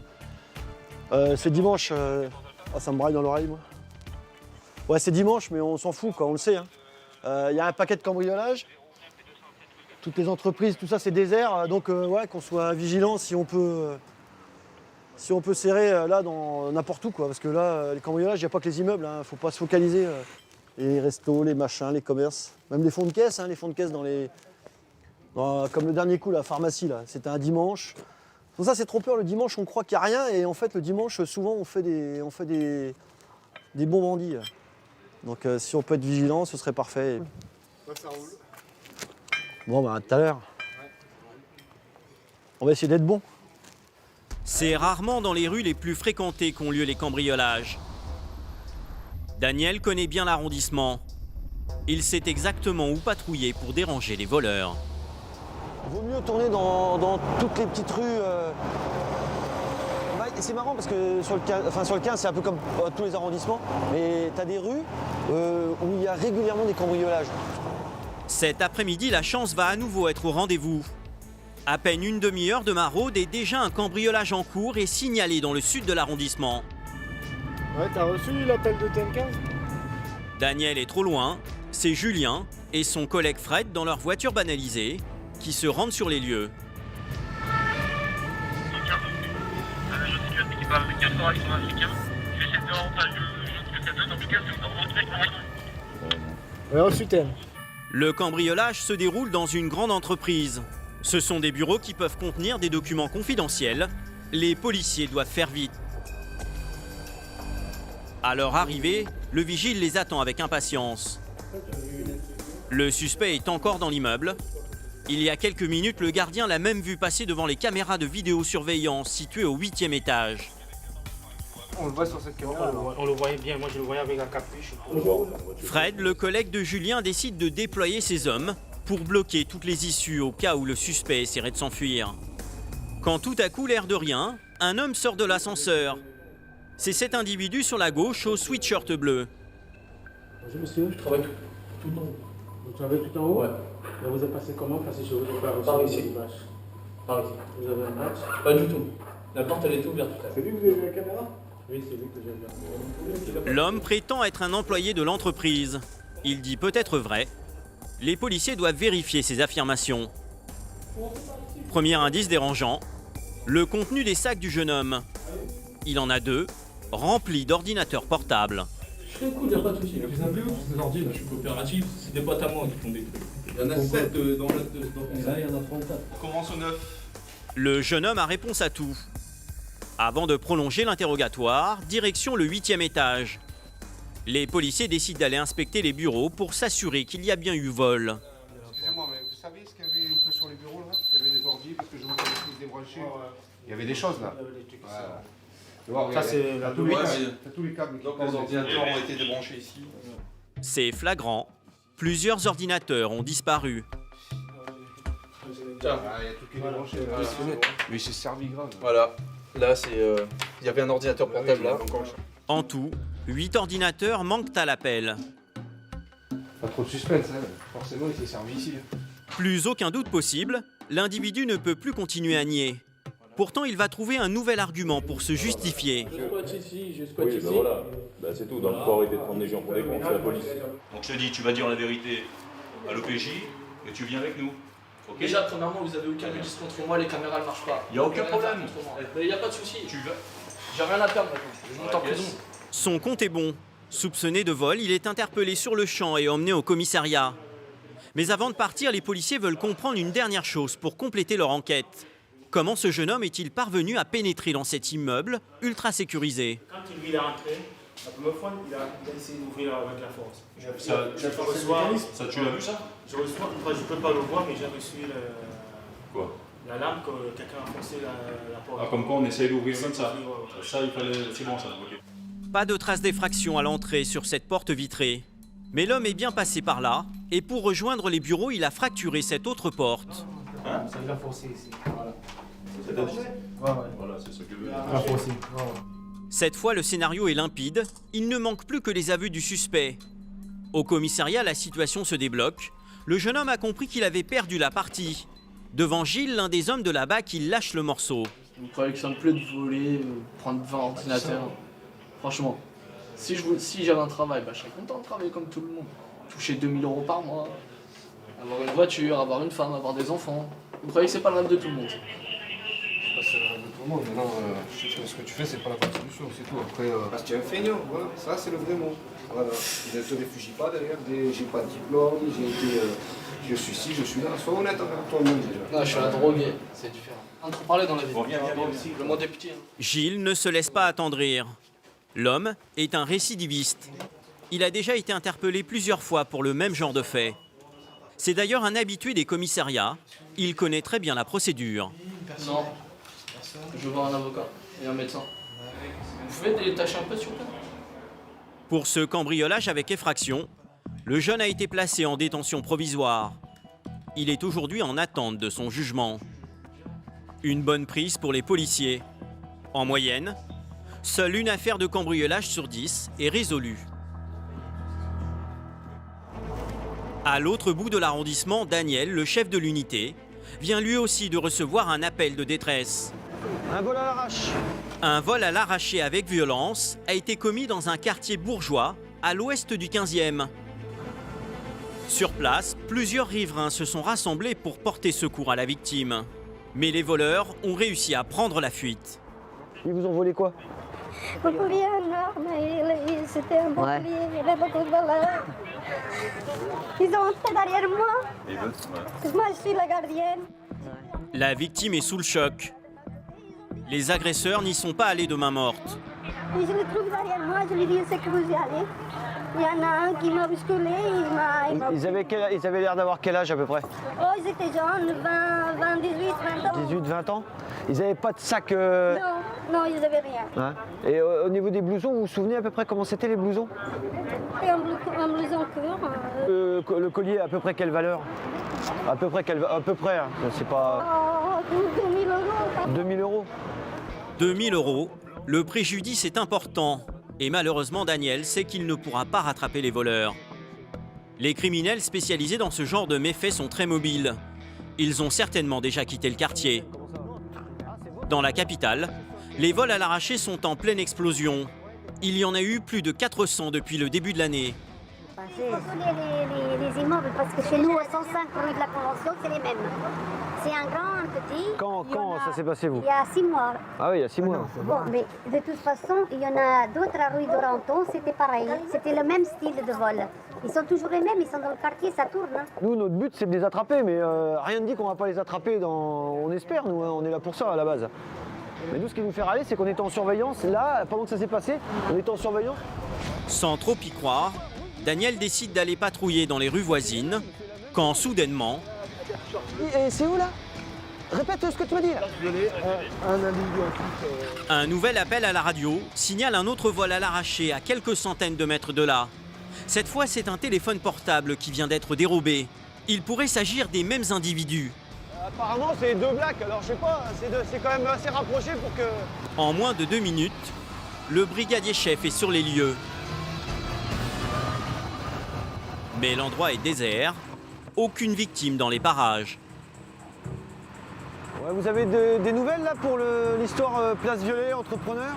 C'est dimanche. Ça me braille dans l'oreille, moi. Ouais, c'est dimanche, mais on s'en fout, quoi, on le sait. Y a un paquet de cambriolages. Toutes les entreprises, tout ça, c'est désert. Donc, ouais, qu'on soit vigilant si on peut serrer là dans n'importe où, quoi. Parce que là, les cambriolages, il n'y a pas que les immeubles. Hein, faut pas se focaliser. Les restos, les machins, les commerces, même les fonds de caisse. Hein, les fonds de caisse comme le dernier coup, la pharmacie, là. C'était un dimanche. Pour ça, c'est trop peur. Le dimanche, on croit qu'il n'y a rien. Et en fait, le dimanche, souvent, on fait des bons bandits. Donc, si on peut être vigilant, ce serait parfait. Ouais, ça roule. Bon, bah, à tout à l'heure. On va essayer d'être bon. C'est rarement dans les rues les plus fréquentées qu'ont lieu les cambriolages. Daniel connaît bien l'arrondissement. Il sait exactement où patrouiller pour déranger les voleurs. Vaut mieux tourner dans toutes les petites rues. Mike, c'est marrant parce que sur le 15, c'est un peu comme tous les arrondissements, mais tu as des rues où il y a régulièrement des cambriolages. Cet après-midi, la chance va à nouveau être au rendez-vous. À peine une demi-heure de maraude et déjà un cambriolage en cours est signalé dans le sud de l'arrondissement. Ouais, t'as reçu l'appel de TM15 ? Daniel est trop loin, c'est Julien et son collègue Fred dans leur voiture banalisée qui se rendent sur les lieux. Ouais, reçu TM. Le cambriolage se déroule dans une grande entreprise. Ce sont des bureaux qui peuvent contenir des documents confidentiels. Les policiers doivent faire vite. À leur arrivée, le vigile les attend avec impatience. Le suspect est encore dans l'immeuble. Il y a quelques minutes, le gardien l'a même vu passer devant les caméras de vidéosurveillance situées au 8e étage. On le voit sur cette caméra. On le voyait bien, moi je le voyais avec la capuche. Fred, le collègue de Julien, décide de déployer ses hommes pour bloquer toutes les issues au cas où le suspect essaierait de s'enfuir. Quand tout à coup, l'air de rien, un homme sort de l'ascenseur. C'est cet individu sur la gauche au sweatshirt bleu. Bonjour monsieur, je travaille tout en haut. Vous travaillez tout en haut? Ouais. Et vous êtes passé comment? Passé sur votre part ici. Par ici. Vous avez un match? Pas du tout. La porte elle est ouverte. C'est lui que vous avez vu la caméra? Oui, c'est lui que j'ai vu. L'homme prétend être un employé de l'entreprise. Il dit peut-être vrai. Les policiers doivent vérifier ses affirmations. Premier indice dérangeant, le contenu des sacs du jeune homme. Il en a 2, remplis d'ordinateurs portables. Je fais le coup, il n'y a pas de souci. Vous appelez où? C'est des ordi, là, je suis coopératif. C'est des potes à moi qui font des trucs. Il y en a 7 dans notre... Là, il y en a 34. Commence au 9. Le jeune homme a réponse à tout. Avant de prolonger l'interrogatoire, direction le 8e étage. Les policiers décident d'aller inspecter les bureaux pour s'assurer qu'il y a bien eu vol. Excusez-moi, mais vous savez ce qu'il y avait un peu sur les bureaux là? Il y avait des ordi parce que je vois qu'il y avait tous débranchés. Il y avait des choses là. Ça c'est la tous les câbles. Donc les ordinateurs ont été débranchés ici. C'est flagrant. Plusieurs ordinateurs ont disparu. Il y a tout qui est débranché. Mais c'est servi grave. Voilà. Là, il y avait un ordinateur portable là. En tout, 8 ordinateurs manquent à l'appel. Pas trop de suspense, hein. Forcément il s'est servi ici. Plus aucun doute possible, l'individu ne peut plus continuer à nier. Pourtant, il va trouver un nouvel argument pour se justifier. Je squatte ici, je squatte ici. Voilà, c'est tout. Donc, faut arrêter de prendre les gens pour des cons, c'est la police. Donc je te dis, tu vas dire la vérité à l'OPJ et tu viens avec nous. Okay. Déjà, premièrement, vous avez aucun indice contre moi, les caméras ne marchent pas. Il n'y a aucun problème. Mais il n'y a pas de souci. J'ai rien à perdre maintenant. Je monte en prison. Son compte est bon. Soupçonné de vol, il est interpellé sur le champ et emmené au commissariat. Mais avant de partir, les policiers veulent comprendre une dernière chose pour compléter leur enquête. Comment ce jeune homme est-il parvenu à pénétrer dans cet immeuble ultra sécurisé? Quand il est rentré, la première fois, il a essayé d'ouvrir avec la force. Ça, tu l'as vu ça? Je reçois, je ne peux pas le voir, mais j'ai reçu Quoi? La lame que quelqu'un a forcé la porte. Ah, comme quoi on essaye d'ouvrir comme ça. Ça, il fallait. C'est bon ça. Okay. Pas de traces d'effraction à l'entrée sur cette porte vitrée. Mais l'homme est bien passé par là, et pour rejoindre les bureaux, il a fracturé cette autre porte. Hein? Ça, il a forcé ici. Voilà. Voilà, c'est ce que je veux. Il a forcé. Cette fois, le scénario est limpide. Il ne manque plus que les aveux du suspect. Au commissariat, la situation se débloque. Le jeune homme a compris qu'il avait perdu la partie. Devant Gilles, l'un des hommes de là-bas, qui lâche le morceau. Vous croyez que ça me plaît de voler, prendre 20 ordinateurs? Franchement, si j'avais un travail, je serais content de travailler comme tout le monde. Toucher 2000 € par mois, avoir une voiture, avoir une femme, avoir des enfants. Vous croyez que c'est pas le rêve de tout le monde? C'est le rêve de tout le monde, maintenant ce que tu fais c'est pas la bonne solution, c'est tout. Après, parce que tu es un feignant, voilà, ça c'est le vrai mot. Voilà. Ne te réfugie pas derrière j'ai pas de diplôme, je suis ci, je suis là. Sois honnête envers toi-même déjà. Non, je suis un drogué, c'est différent. On trop parler dans la vie. Bon, viens aussi. Le monde est petit. Hein. Gilles ne se laisse pas attendrir. L'homme est un récidiviste. Il a déjà été interpellé plusieurs fois pour le même genre de fait. C'est d'ailleurs un habitué des commissariats. Il connaît très bien la procédure. Non, je veux voir un avocat et un médecin. Vous pouvez détacher un peu s'il vous plaît? Pour ce cambriolage avec effraction, le jeune a été placé en détention provisoire. Il est aujourd'hui en attente de son jugement. Une bonne prise pour les policiers. En moyenne, seule une affaire de cambriolage sur 10 est résolue. À l'autre bout de l'arrondissement, Daniel, le chef de l'unité, vient lui aussi de recevoir un appel de détresse. Un vol à l'arrache. Un vol à l'arraché avec violence a été commis dans un quartier bourgeois à l'ouest du 15e. Sur place, plusieurs riverains se sont rassemblés pour porter secours à la victime. Mais les voleurs ont réussi à prendre la fuite. Ils vous ont volé quoi? Un collier en or, c'était un beau collier, il y avait beaucoup de valeur. Ils ont entré derrière moi. Moi, je suis la gardienne. La victime est sous le choc. Les agresseurs n'y sont pas allés de main morte. Et je le trouve derrière moi, je lui dis c'est que vous y allez. Il y en a un qui m'a bousculé, Ils avaient l'air d'avoir quel âge à peu près? Oh, ils étaient jeunes, 20, 18, 20 ans. 18, 20 ans? Ils n'avaient pas de sac Non, ils n'avaient rien. Hein? Et au niveau des blousons, vous vous souvenez à peu près comment c'était les blousons? Et un blouson court. Le collier, à peu près quelle valeur? À peu près, hein. C'est pas... Oh, 2000 euros. 2000 euros. 2000 euros, le préjudice est important. Et malheureusement, Daniel sait qu'il ne pourra pas rattraper les voleurs. Les criminels spécialisés dans ce genre de méfaits sont très mobiles. Ils ont certainement déjà quitté le quartier. Dans la capitale, les vols à l'arraché sont en pleine explosion. Il y en a eu plus de 400 depuis le début de l'année. Les immeubles, parce que chez nous, au 105 rue de la Convention, c'est les mêmes. C'est un grand, un petit. Quand ça s'est passé, vous? Il y a 6 mois. Ah oui, il y a 6 mois. Bon, mais de toute façon, il y en a d'autres à rue d'Oranton, c'était pareil. C'était le même style de vol. Ils sont toujours les mêmes, ils sont dans le quartier, ça tourne. Hein. Nous, notre but, c'est de les attraper, mais rien ne dit qu'on va pas les attraper on espère, nous, hein, on est là pour ça à la base. Mais nous, ce qui nous fait râler, c'est qu'on était en surveillance. Là, pendant que ça s'est passé, on était en surveillance. Sans trop y croire, Daniel décide d'aller patrouiller dans les rues voisines, quand soudainement... Et c'est où là? Répète ce que tu m'as dit là. Un individu en fuite. Un nouvel appel à la radio signale un autre vol à l'arraché à quelques centaines de mètres de là. Cette fois, c'est un téléphone portable qui vient d'être dérobé. Il pourrait s'agir des mêmes individus. Apparemment, c'est deux blacks, alors je sais pas, c'est quand même assez rapproché pour que... En moins de 2 minutes, le brigadier chef est sur les lieux. Mais l'endroit est désert, aucune victime dans les parages. Ouais, vous avez des nouvelles là pour l'histoire Place Violet, entrepreneur?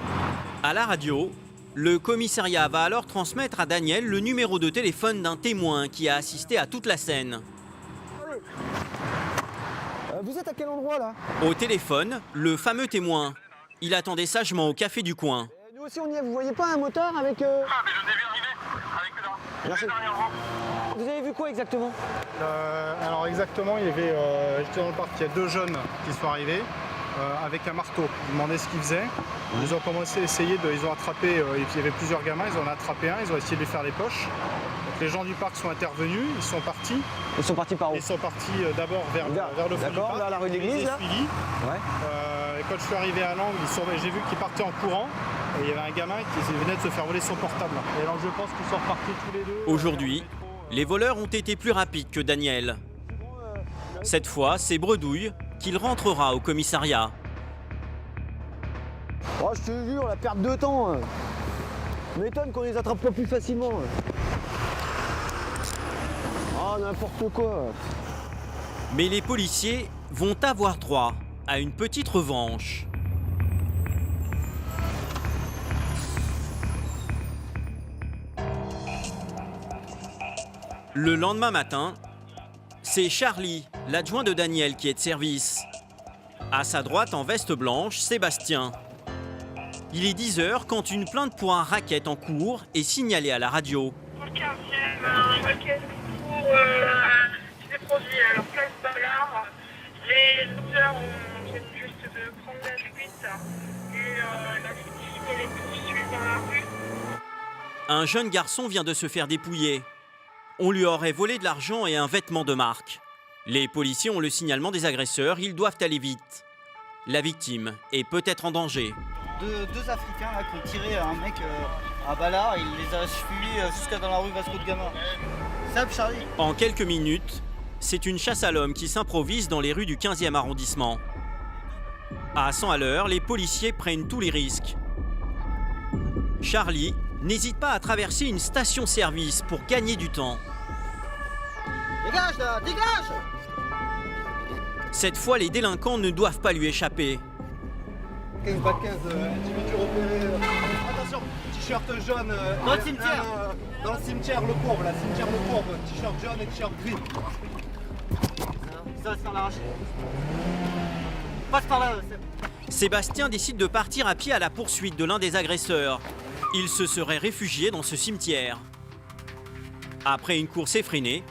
À la radio, le commissariat va alors transmettre à Daniel le numéro de téléphone d'un témoin qui a assisté à toute la scène. Vous êtes à quel endroit là? Au téléphone, le fameux témoin. Il attendait sagement au café du coin. Nous aussi on y est, vous voyez pas un motard avec... Ah mais je l'ai vu arriver, avec là. Merci. Vous avez vu quoi exactement? Alors exactement, il y avait, j'étais dans le parc, il y a 2 jeunes qui sont arrivés avec un marteau. Ils demandaient ce qu'ils faisaient. Ils ont commencé à essayer ils ont attrapé, il y avait plusieurs gamins, ils en ont attrapé un, ils ont essayé de lui faire les poches. Donc les gens du parc sont intervenus, ils sont partis. Ils sont partis par où? Ils sont partis d'abord vers le fond du parc. Vers la rue de l'église là. Ouais. Et quand je suis arrivé à l'angle, j'ai vu qu'ils partaient en courant. Et il y avait un gamin qui venait de se faire voler son portable. Et alors je pense qu'ils sont repartis tous les deux. Aujourd'hui, les voleurs ont été plus rapides que Daniel. Cette fois, c'est bredouille qu'il rentrera au commissariat. Oh, je te jure, la perte de temps. M'étonne qu'on les attrape pas plus facilement. Oh, n'importe quoi. Mais les policiers vont avoir droit à une petite revanche. Le lendemain matin, c'est Charlie, l'adjoint de Daniel, qui est de service. À sa droite, en veste blanche, Sébastien. Il est 10 h quand une plainte pour un racket en cours est signalée à la radio. Pour le 15e, un racket pour des produits. Alors, place Ballard, les auteurs viennent juste de prendre la fuite et la victime les poursuit dans la rue. Un jeune garçon vient de se faire dépouiller. On lui aurait volé de l'argent et un vêtement de marque. Les policiers ont le signalement des agresseurs, ils doivent aller vite. La victime est peut-être en danger. Deux Africains là, qui ont tiré un mec à Ballard, il les a suivis jusqu'à dans la rue Vasco de Gama. Sab, Charlie. En quelques minutes, c'est une chasse à l'homme qui s'improvise dans les rues du 15e arrondissement. À 100 à l'heure, les policiers prennent tous les risques. Charlie n'hésite pas à traverser une station-service pour gagner du temps. Dégage là, dégage! Cette fois, les délinquants ne doivent pas lui échapper. 15 bas 15, individu repéré. Attention, t-shirt jaune. Dans le cimetière. Dans le cimetière, le pauvre, là, cimetière le pauvre. T-shirt jaune et t-shirt gris. Ça va se faire l'arracher. Passe par là, Seb. Sébastien décide de partir à pied à la poursuite de l'un des agresseurs. Il se serait réfugié dans ce cimetière. Après une course effrénée,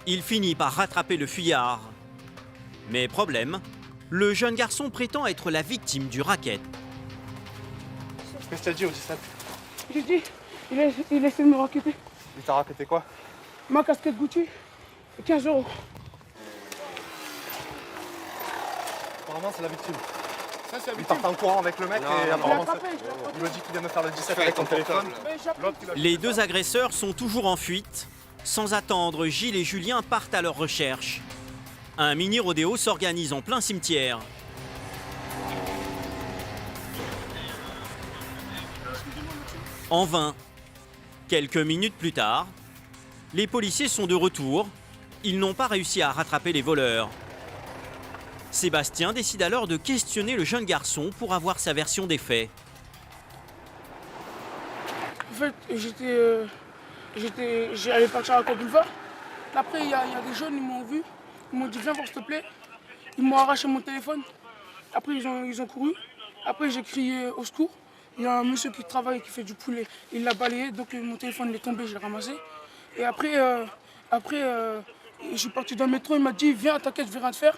il finit par rattraper le fuyard. Mais problème, le jeune garçon prétend être la victime du racket. Qu'est-ce que t'as dit au 17? J'ai dit, il a essayé de me racketter. Il t'a racketté quoi? Ma casquette Gucci, 15 €. Apparemment, c'est la victime. Ça, c'est la victime. Il part en courant avec le mec et apparemment, il me dit qu'il vient de faire le 17 avec ton téléphone. Les deux agresseurs sont toujours en fuite. Sans attendre, Gilles et Julien partent à leur recherche. Un mini-rodéo s'organise en plein cimetière. En vain. Quelques minutes plus tard, les policiers sont de retour. Ils n'ont pas réussi à rattraper les voleurs. Sébastien décide alors de questionner le jeune garçon pour avoir sa version des faits. En fait, j'allais partir à Boulevard. Après, il y a des jeunes, ils m'ont vu. Ils m'ont dit, viens voir, s'il te plaît. Ils m'ont arraché mon téléphone. Après, ils ont couru. Après, j'ai crié au secours. Il y a un monsieur qui travaille, qui fait du poulet. Il l'a balayé, donc mon téléphone il est tombé, je l'ai ramassé. Et après, je suis parti dans le métro, il m'a dit, viens, t'inquiète, je vais rien te faire.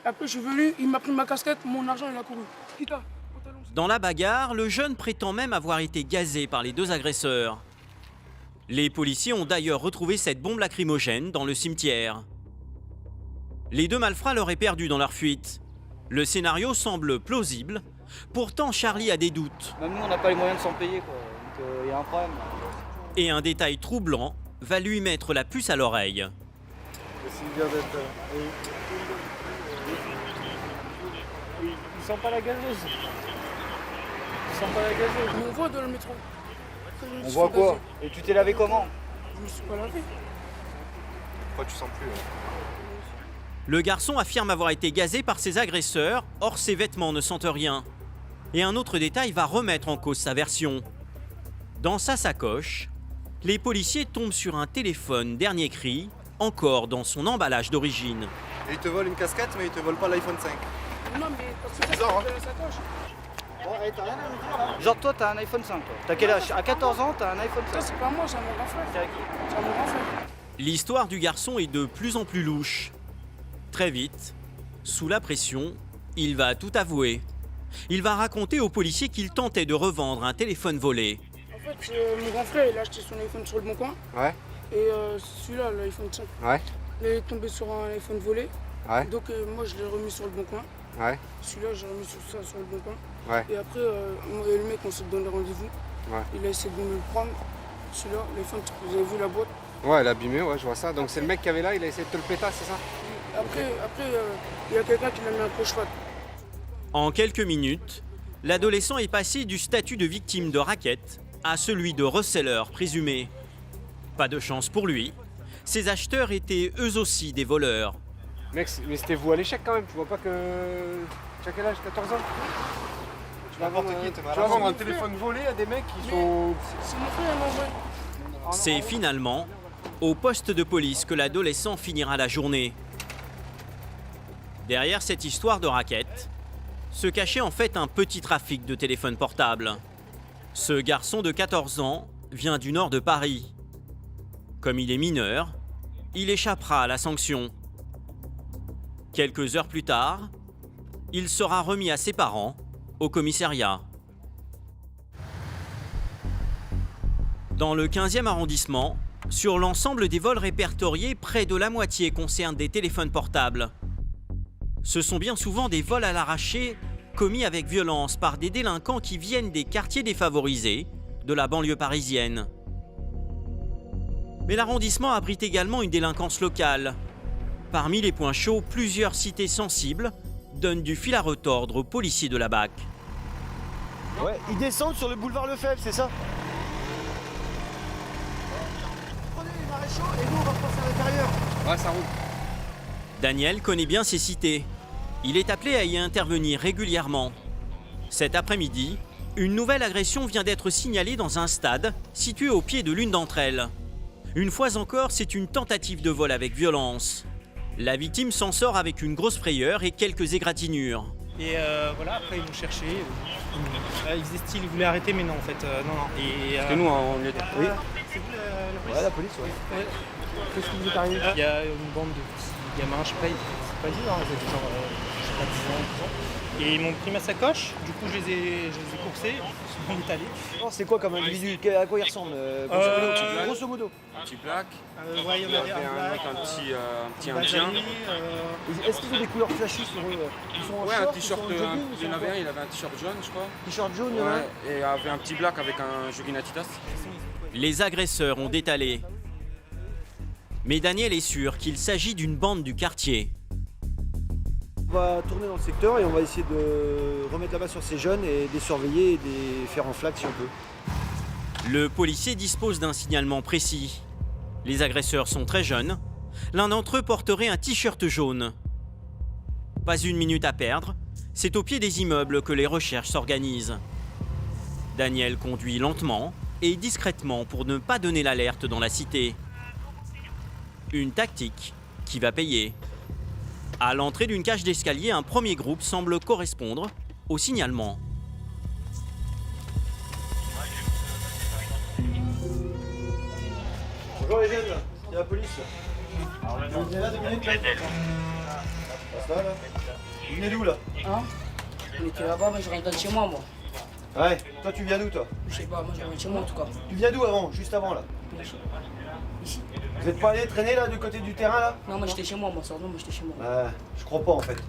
Après, je suis venu, il m'a pris ma casquette, mon argent, il a couru. Dans la bagarre, le jeune prétend même avoir été gazé par les deux agresseurs. Les policiers ont d'ailleurs retrouvé cette bombe lacrymogène dans le cimetière. Les deux malfrats l'auraient perdu dans leur fuite. Le scénario semble plausible. Pourtant, Charlie a des doutes. Même nous, on n'a pas les moyens de s'en payer, quoi. Donc, il y a un problème. Et un détail troublant va lui mettre la puce à l'oreille. Ils sentent pas la gazeuse. Ils sentent pas la gazeuse. Mais on voit dans le métro. On voit quoi? Et tu t'es lavé comment? Je me suis pas lavé. Pourquoi tu sens plus? Le garçon affirme avoir été gazé par ses agresseurs, or ses vêtements ne sentent rien. Et un autre détail va remettre en cause sa version. Dans sa sacoche, les policiers tombent sur un téléphone dernier cri, encore dans son emballage d'origine. Et ils te volent une casquette, mais ils te volent pas l'iPhone 5. Non, mais parce que c'est bizarre, hein. T'as rien à me dire là? Genre toi t'as un iPhone 5 toi. T'as quel âge? À 14 ans t'as un iPhone 5. Ça c'est pas moi, c'est mon grand frère. C'est mon grand frère. L'histoire du garçon est de plus en plus louche. Très vite, sous la pression, il va tout avouer. Il va raconter aux policiers qu'il tentait de revendre un téléphone volé. En fait, mon grand frère il a acheté son iPhone sur le bon coin. Ouais. Et celui-là, l'iPhone 5. Ouais. Il est tombé sur un iPhone volé. Ouais. Donc moi je l'ai remis sur le bon coin. Ouais. Celui-là, j'ai remis sur le bon coin. Ouais. Et après, moi et le mec, on s'est donné rendez-vous. Ouais. Il a essayé de me le prendre. Celui-là, l'iPhone, vous avez vu la boîte? Ouais, elle a abîmé, ouais, je vois ça. Donc c'est le mec qui avait là, il a essayé de te le péter, c'est ça? Après, il y a quelqu'un qui l'a mis un crochet. En quelques minutes, l'adolescent est passé du statut de victime de racket à celui de reseller présumé. Pas de chance pour lui. Ses acheteurs étaient eux aussi des voleurs. Mec, mais c'était vous à l'échec quand même, tu vois pas que... Tu as quel âge? 14 ans? Tu vas vendre un téléphone volé à des mecs qui sont... C'est mon frère, mon frère. C'est finalement au poste de police que l'adolescent finira la journée. Derrière cette histoire de racket, se cachait en fait un petit trafic de téléphones portables. Ce garçon de 14 ans vient du nord de Paris. Comme il est mineur, il échappera à la sanction. Quelques heures plus tard, il sera remis à ses parents au commissariat. Dans le 15e arrondissement, sur l'ensemble des vols répertoriés, près de la moitié concernent des téléphones portables. Ce sont bien souvent des vols à l'arraché commis avec violence par des délinquants qui viennent des quartiers défavorisés de la banlieue parisienne. Mais l'arrondissement abrite également une délinquance locale. Parmi les points chauds, plusieurs cités sensibles, donne du fil à retordre aux policiers de la BAC. Ouais, ils descendent sur le boulevard Lefebvre, c'est ça? Prenez les maréchaux et nous on va passer à l'intérieur. Ouais, ça roule. Daniel connaît bien ces cités. Il est appelé à y intervenir régulièrement. Cet après-midi, une nouvelle agression vient d'être signalée dans un stade situé au pied de l'une d'entre elles. Une fois encore, c'est une tentative de vol avec violence. La victime s'en sort avec une grosse frayeur et quelques égratignures. Et voilà, après ils m'ont cherché. Ils faisaient style, ils voulaient arrêter, mais non en fait, non. Et, Parce que nous, on y était. Oui. C'est vous la police? Ouais, la police, ouais. Qu'est-ce qui vous est arrivé? Il y a une bande de petits gamins, je sais pas, c'est pas dur, hein, ils étaient genre, je sais pas, 10 ans, 12 ans. Et ils m'ont pris ma sacoche, du coup je les ai coursés, on est allé. C'est quoi comme individu? À quoi il ressemble? Grosso modo. Un petit black. Ouais, il y en avait un mec, un petit indien. Est-ce qu'ils ont des couleurs flashy sur eux? Ils sont en Ouais, short, un t-shirt. ils sont en jogging, Il y en avait un, il avait un t-shirt jaune, je crois. T-shirt jaune, il y en a un. Ouais, et il avait un petit black avec un jogging Adidas. Les agresseurs ont détalé. Mais Daniel est sûr qu'il s'agit d'une bande du quartier. On va tourner dans le secteur et on va essayer de remettre la main sur ces jeunes et de les surveiller et de les faire en flaque si on peut. Le policier dispose d'un signalement précis. Les agresseurs sont très jeunes. L'un d'entre eux porterait un t-shirt jaune. Pas une minute à perdre. C'est au pied des immeubles que les recherches s'organisent. Daniel conduit lentement et discrètement pour ne pas donner l'alerte dans la cité. Une tactique qui va payer. À l'entrée d'une cage d'escalier, un premier groupe semble correspondre au signalement. Bonjour les jeunes, il y a la police. Vous venez là 2 minutes là? Passe là. Vous venez d'où là? Hein? On était là-bas, mais je rentre de chez moi, moi. Ouais, toi tu viens d'où toi? Je sais pas, moi je rentre de chez moi en tout cas. Tu viens d'où avant, juste avant là? Ici. Vous êtes pas allé traîner là du côté du terrain là? Non, moi j'étais chez moi, moi, moi j'étais chez moi. Je crois pas en fait.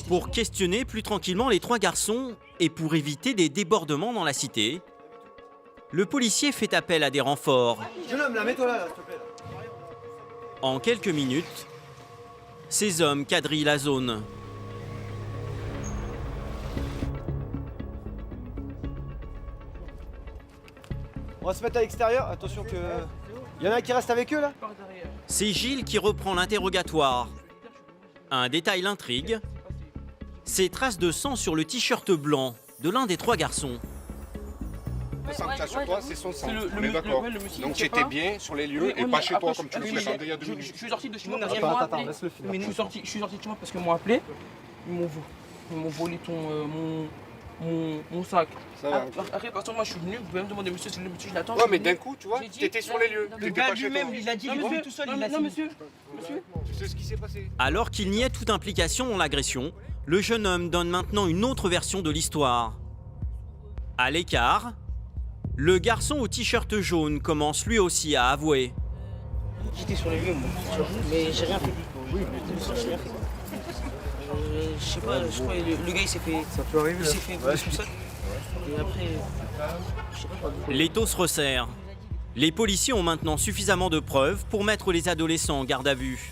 Pour questionner plus tranquillement les 3 garçons et pour éviter des débordements dans la cité, le policier fait appel à des renforts. Jeune homme là, mets-toi là, s'il te plaît. En quelques minutes, ces hommes quadrillent la zone. On va se mettre à l'extérieur, attention que... Il y en a un qui reste avec eux là? C'est Gilles qui reprend l'interrogatoire. Un détail l'intrigue. Ces traces de sang sur le t-shirt blanc de l'un des 3 garçons. Le sang que tu as sur toi, c'est son sang. On est d'accord. Donc tu étais bien sur les lieux et pas chez toi comme tu le fréquentais il y a 2 minutes. Je suis sorti de chez moi parce qu'ils m'ont appelé. Mais je suis sorti de chez moi parce qu'ils m'ont appelé. Ils m'ont volé mon sac. Après, parce que moi je suis venu, vous pouvez me demander, monsieur, c'est le monsieur, je l'attends. Ouais, mais d'un coup, tu vois, tu étais sur les lieux. Le gars lui-même, il a dit, il est venu tout seul, il a dit. Non, monsieur. Tu sais ce qui s'est passé? Alors qu'il niait toute implication dans l'agression, le jeune homme donne maintenant une autre version de l'histoire. À l'écart, le garçon au t-shirt jaune commence lui aussi à avouer. J'étais sur les lieux, moi, mais j'ai rien fait. Oui, j'ai rien fait. Je sais pas, je crois que le gars il s'est fait. Ça peut arriver. Il s'est fait voler son sac. Et après, je sais pas. L'étau se resserre. Les policiers ont maintenant suffisamment de preuves pour mettre les adolescents en garde à vue.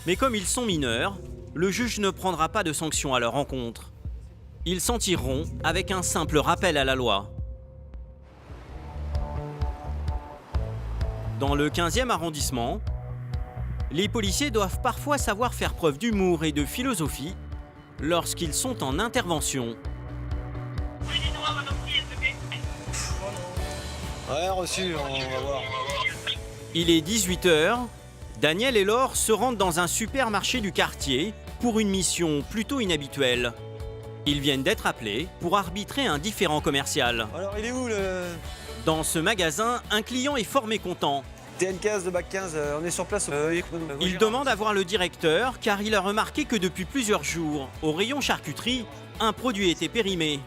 Mais comme ils sont mineurs, le juge ne prendra pas de sanctions à leur encontre. Ils s'en tireront avec un simple rappel à la loi. Dans le 15e arrondissement, les policiers doivent parfois savoir faire preuve d'humour et de philosophie lorsqu'ils sont en intervention. Ouais, reçu, on va voir. Il est 18h. Daniel et Laure se rendent dans un supermarché du quartier pour une mission plutôt inhabituelle. Ils viennent d'être appelés pour arbitrer un différend commercial. Alors, il est où le... Dans ce magasin, un client est fort mécontent. TN15 de Bac 15, on est sur place. Il demande à voir le directeur car il a remarqué que depuis plusieurs jours, au rayon charcuterie, un produit était périmé.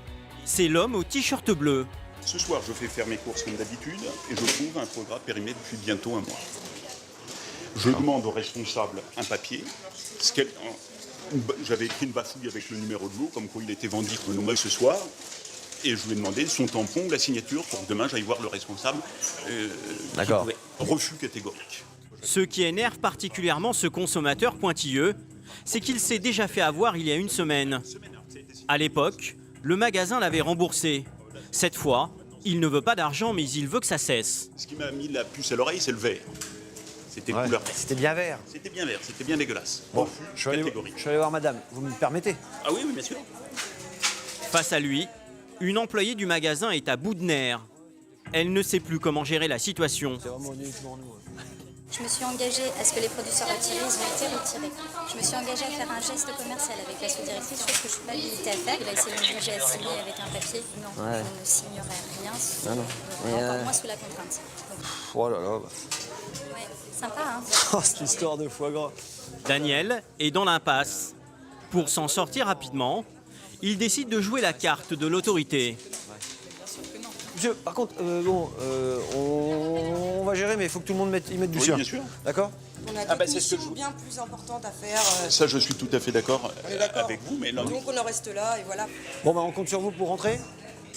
C'est l'homme au t-shirt bleu. Ce soir, je fais faire mes courses comme d'habitude et je trouve un programme périmé depuis bientôt 1 mois. Je demande au responsable un papier. J'avais écrit une bafouille avec le numéro de lot, comme quoi il était vendu ce soir. Et je lui ai demandé son tampon, la signature, pour que demain j'aille voir le responsable. D'accord. Refus catégorique. Ce qui énerve particulièrement ce consommateur pointilleux, c'est qu'il s'est déjà fait avoir il y a une semaine. À l'époque, le magasin l'avait remboursé. Cette fois, il ne veut pas d'argent, mais il veut que ça cesse. Ce qui m'a mis la puce à l'oreille, c'est le vert. C'était couleur. C'était bien vert. C'était bien vert, c'était bien dégueulasse. Bon, je suis allé voir madame, vous me permettez? Ah oui, oui, bien sûr. Face à lui, une employée du magasin est à bout de nerfs. Elle ne sait plus comment gérer la situation. C'est vraiment uniquement nous. Je me suis engagée à ce que les produits soient retirés, ils ont été retirés. Je me suis engagée à faire un geste commercial avec la sous-directrice, chose que je ne suis pas habilitée à faire. Il a essayé de m'obliger à signer avec un papier. Non, je ne signerai rien, encore moins sous la contrainte. Donc, oh là là. ouais, sympa, hein. Oh, cette histoire de foie gras. Daniel est dans l'impasse. Pour s'en sortir rapidement, il décide de jouer la carte de l'autorité. Monsieur, par contre, on va gérer, mais il faut que tout le monde y mette du sien. Oui, bien sûr. D'accord? On a d'autres missions bien plus importantes à faire. Ça, je suis tout à fait d'accord avec vous, mais là... Donc on en reste là, et voilà. Bon, bah, on compte sur vous pour rentrer?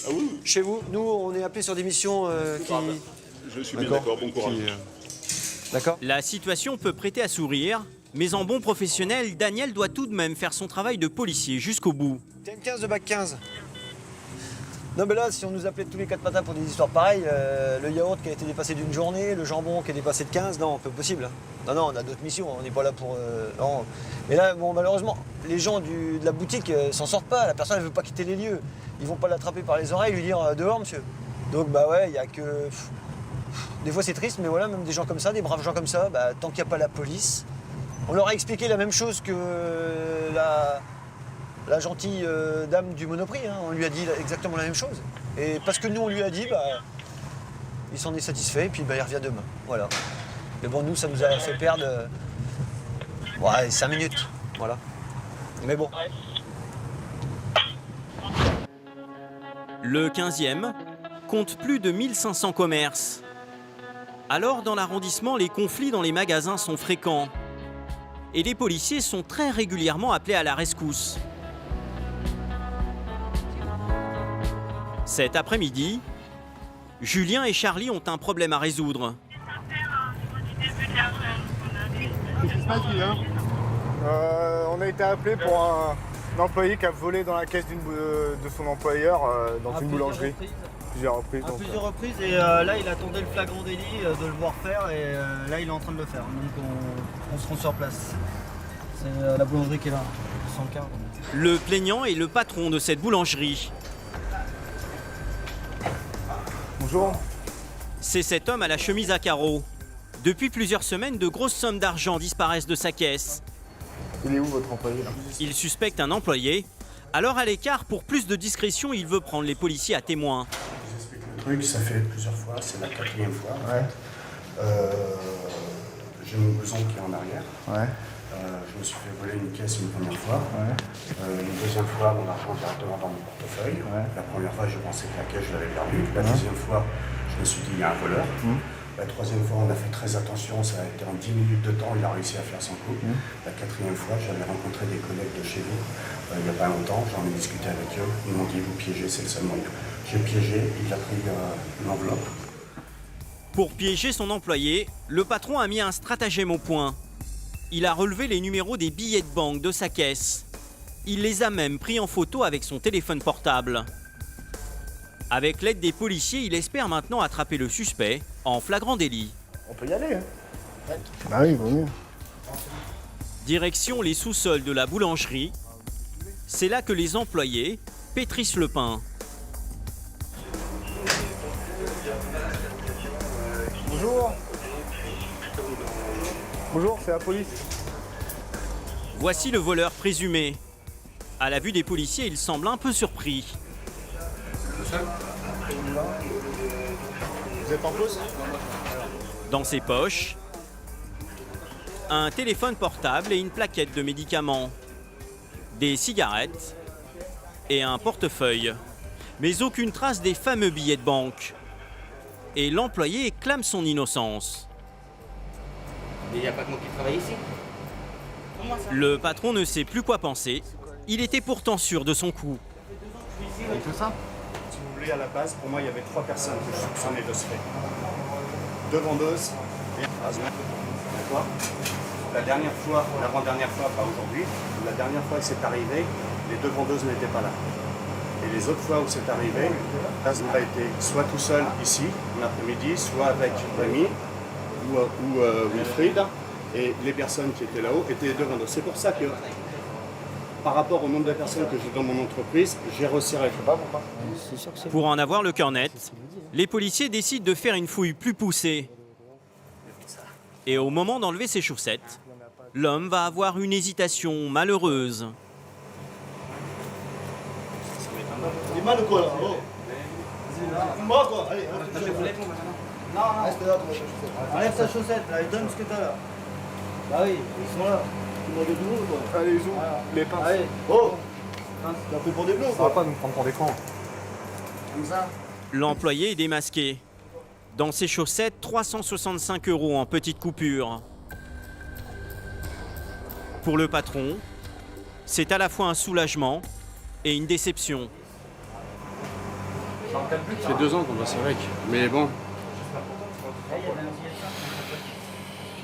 Ah oui. Chez vous? Nous, on est appelés sur des missions qui... Je suis bien d'accord, bon courage. D'accord. La situation peut prêter à sourire, mais en bon professionnel, Daniel doit tout de même faire son travail de policier jusqu'au bout. TN15 de bac 15. Non mais là, si on nous appelait tous les 4 matins pour des histoires pareilles, le yaourt qui a été dépassé d'une journée, le jambon qui est dépassé de 15, non, peu possible. Non, on a d'autres missions, on n'est pas là pour... non. Mais là, bon, malheureusement, les gens de la boutique s'en sortent pas, la personne ne veut pas quitter les lieux. Ils vont pas l'attraper par les oreilles et lui dire dehors, monsieur. Donc bah ouais, il y a que... Des fois c'est triste, mais voilà, même des gens comme ça, des braves gens comme ça, bah, tant qu'il n'y a pas la police, on leur a expliqué la même chose que la gentille dame du Monoprix, hein. On lui a dit exactement la même chose. Et parce que nous, on lui a dit, bah, il s'en est satisfait, et puis bah, il revient demain. Voilà. Mais bon, nous, ça nous a fait perdre 5 minutes. Voilà. Mais bon. Le 15e compte plus de 1500 commerces. Alors, dans l'arrondissement, les conflits dans les magasins sont fréquents. Et les policiers sont très régulièrement appelés à la rescousse. Cet après-midi, Julien et Charlie ont un problème à résoudre. Qu'est-ce qui se passe, Julien ? On a été appelé pour un employé qui a volé dans la caisse de son employeur dans une boulangerie. Plusieurs reprises. À plusieurs reprises, et là il attendait le flagrant délit de le voir faire, et là il est en train de le faire. Donc on se rend sur place. C'est la boulangerie qui est là, sans le quart. Le plaignant est le patron de cette boulangerie. Bonjour. C'est cet homme à la chemise à carreaux. Depuis plusieurs semaines, de grosses sommes d'argent disparaissent de sa caisse. Il est où votre employé là ? Il suspecte un employé. Alors à l'écart, pour plus de discrétion, il veut prendre les policiers à témoin. J'explique le truc, ça fait plusieurs fois, c'est la 4e fois. Ouais. J'ai mon blouson qui est en arrière. Ouais. Je me suis fait voler une caisse une première fois. Ouais. Une deuxième fois, mon argent directement dans mon portefeuille. Ouais. La première fois, je pensais que la caisse, je l'avais perdue. La deuxième fois, je me suis dit, il y a un voleur. La troisième fois, on a fait très attention, ça a été en 10 minutes de temps, il a réussi à faire son coup. La 4e fois, j'avais rencontré des collègues de chez vous, il n'y a pas longtemps, j'en ai discuté avec eux, ils m'ont dit, vous piégez, c'est le seul moyen. J'ai piégé, il a pris l'enveloppe. Pour piéger son employé, le patron a mis un stratagème au point. Il a relevé les numéros des billets de banque de sa caisse. Il les a même pris en photo avec son téléphone portable. Avec l'aide des policiers, il espère maintenant attraper le suspect en flagrant délit. On peut y aller, hein ? Bah oui, vaut mieux. Direction les sous-sols de la boulangerie. C'est là que les employés pétrissent le pain. Bonjour. Bonjour, c'est la police. Voici le voleur présumé. À la vue des policiers, il semble un peu surpris. Vous êtes en pause ? Dans ses poches, un téléphone portable et une plaquette de médicaments, des cigarettes et un portefeuille, mais aucune trace des fameux billets de banque. Et l'employé clame son innocence. Il n'y a pas que moi qui travaille ici. Le patron ne sait plus quoi penser. Il était pourtant sûr de son coup. Et tout ça ? Si vous voulez, à la base, pour moi, il y avait 3 personnes que je soupçonnais de ce fait. 2 vendeuses et un D'accord ? la dernière fois, l'avant-dernière fois, pas aujourd'hui, la dernière fois que c'est arrivé, les deux vendeuses n'étaient pas là. Et les autres fois où c'est arrivé, Taz a été soit tout seul ici, en après-midi, soit avec Rémi ou Wilfried. Et les personnes qui étaient là-haut étaient les deux vendeuses. C'est pour ça que, par rapport au nombre de personnes que j'ai dans mon entreprise, j'ai resserré. Pour en avoir le cœur net, les policiers décident de faire une fouille plus poussée. Et au moment d'enlever ses chaussettes, l'homme va avoir une hésitation malheureuse. Il est mal ou quoi là? Moi quoi? Allez, non, reste là, enlève ta chaussette là et donne ce que t'as là. Bah oui, ils sont là. Tu demandes de nouveau quoi. Allez, ils ont les pinces. Allez, oh! T'as pris pour des bleus ou Ça quoi? va pas nous prendre pour des cons. Comme ça. L'employé est démasqué. Dans ses chaussettes, 365 € en petite coupure. Pour le patron, c'est à la fois un soulagement et une déception. Ça fait 2 ans qu'on bosse avec, mais bon.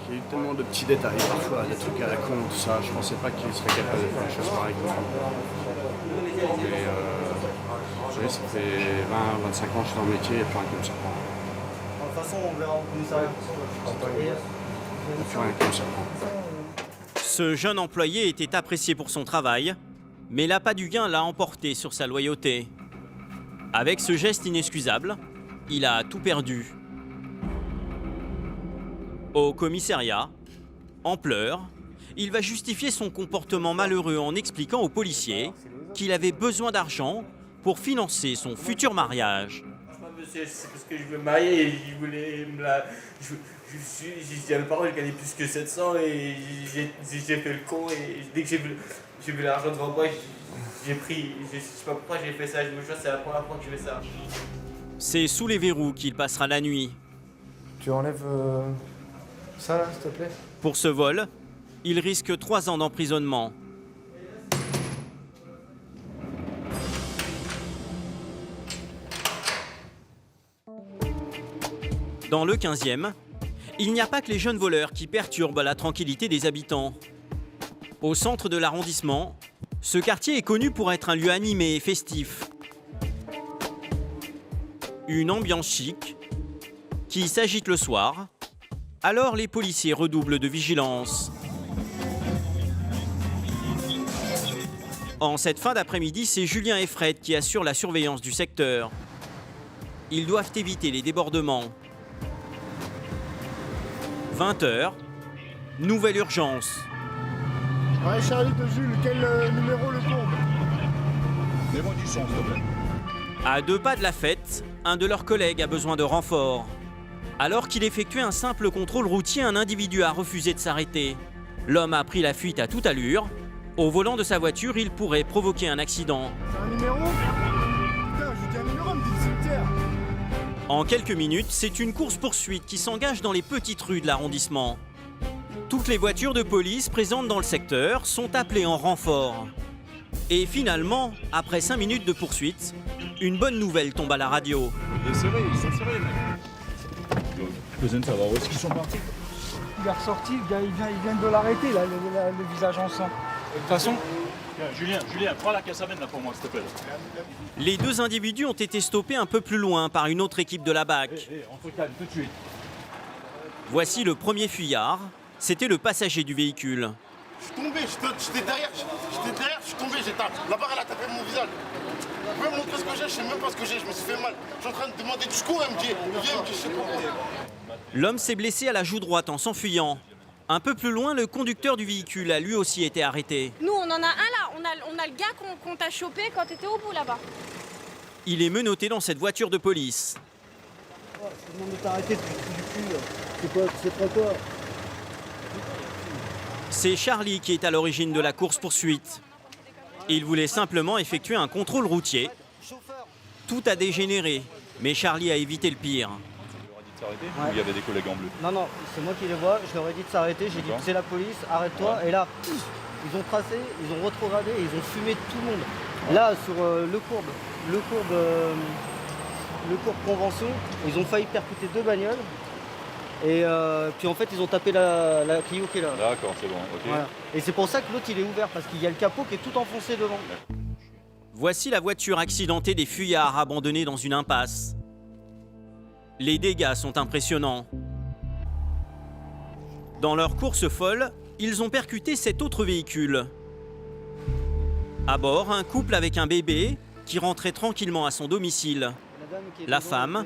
Il y a eu tellement de petits détails parfois, des trucs à la con, tout ça. Je pensais pas qu'il serait capable de faire des choses pareilles. Mais vous savez, ça fait 20-25 ans que je suis dans le métier, il n'y a plus rien qui me surprend. De toute façon, on verra au commissariat. Il n'y a plus rien qui me surprend. Ce jeune employé était apprécié pour son travail, mais l'appât du gain l'a emporté sur sa loyauté. Avec ce geste inexcusable, il a tout perdu. Au commissariat, en pleurs, il va justifier son comportement malheureux en expliquant aux policiers qu'il avait besoin d'argent pour financer son futur mariage. C'est parce que je veux me marier et je voulais me la... J'avais pas qu'elle gagnait plus que 700 et j'ai fait le con et dès que j'ai vu l'argent devant moi, j'ai pris... Je sais pas pourquoi j'ai fait ça, je me dis c'est la première fois que je fais ça. C'est sous les verrous qu'il passera la nuit. Tu enlèves ça là, s'il te plaît? Pour ce vol, il risque 3 ans d'emprisonnement. Dans le 15e, il n'y a pas que les jeunes voleurs qui perturbent la tranquillité des habitants. Au centre de l'arrondissement, ce quartier est connu pour être un lieu animé et festif. Une ambiance chic qui s'agite le soir, alors les policiers redoublent de vigilance. En cette fin d'après-midi, c'est Julien et Fred qui assurent la surveillance du secteur. Ils doivent éviter les débordements. 20h, nouvelle urgence. Ouais, Charlie de Jules, quel numéro le courbe? Mets-moi du son, s'il te plaît. À 2 pas de la fête, un de leurs collègues a besoin de renfort. Alors qu'il effectuait un simple contrôle routier, un individu a refusé de s'arrêter. L'homme a pris la fuite à toute allure. Au volant de sa voiture, il pourrait provoquer un accident. C'est un numéro? Putain, je dis un numéro, me dit le cimetière. En quelques minutes, c'est une course-poursuite qui s'engage dans les petites rues de l'arrondissement. Toutes les voitures de police présentes dans le secteur sont appelées en renfort. Et finalement, après 5 minutes de poursuite, une bonne nouvelle tombe à la radio. Ils sont serrés, mec. J'ai besoin de savoir où est-ce qu'ils sont partis. Il est ressorti, le gars, il vient de l'arrêter, là, le visage en sang. De toute façon, Julien, prends la casse à là pour moi, s'il te plaît. Les 2 individus ont été stoppés un peu plus loin par une autre équipe de la BAC. On se calme tout de suite. Voici le premier fuyard. C'était le passager du véhicule. Je suis tombé, j'étais derrière, je suis tombé, la barre elle a tapé mon visage. Je peux me montrer ce que j'ai, je sais même pas ce que j'ai, je me suis fait mal. Je suis en train de demander du secours, elle me dit, viens, je sais pas quoi. L'homme s'est blessé à la joue droite en s'enfuyant. Un peu plus loin, le conducteur du véhicule a lui aussi été arrêté. Nous, on en a un là, on a le gars qu'on t'a chopé quand t'étais au bout là-bas. Il est menotté dans cette voiture de police. Oh, c'est le monde de t'arrêter du cul. C'est pas toi. C'est Charlie qui est à l'origine de la course-poursuite. Il voulait simplement effectuer un contrôle routier. Tout a dégénéré, mais Charlie a évité le pire. Ou il y avait des collègues en bleu? Non, c'est moi qui les vois, je leur ai dit de s'arrêter, j'ai dit c'est la police, arrête-toi, et là, ils ont tracé, ils ont rétrogradé, ils ont fumé tout le monde. Là, sur le courbe convention, ils ont failli percuter 2 bagnoles, Et puis en fait, ils ont tapé la Clio qui est là. D'accord, c'est bon, ok. Voilà. Et c'est pour ça que l'autre il est ouvert, parce qu'il y a le capot qui est tout enfoncé devant. Voici la voiture accidentée des fuyards abandonnés dans une impasse. Les dégâts sont impressionnants. Dans leur course folle, ils ont percuté cet autre véhicule. À bord, un couple avec un bébé qui rentrait tranquillement à son domicile. La femme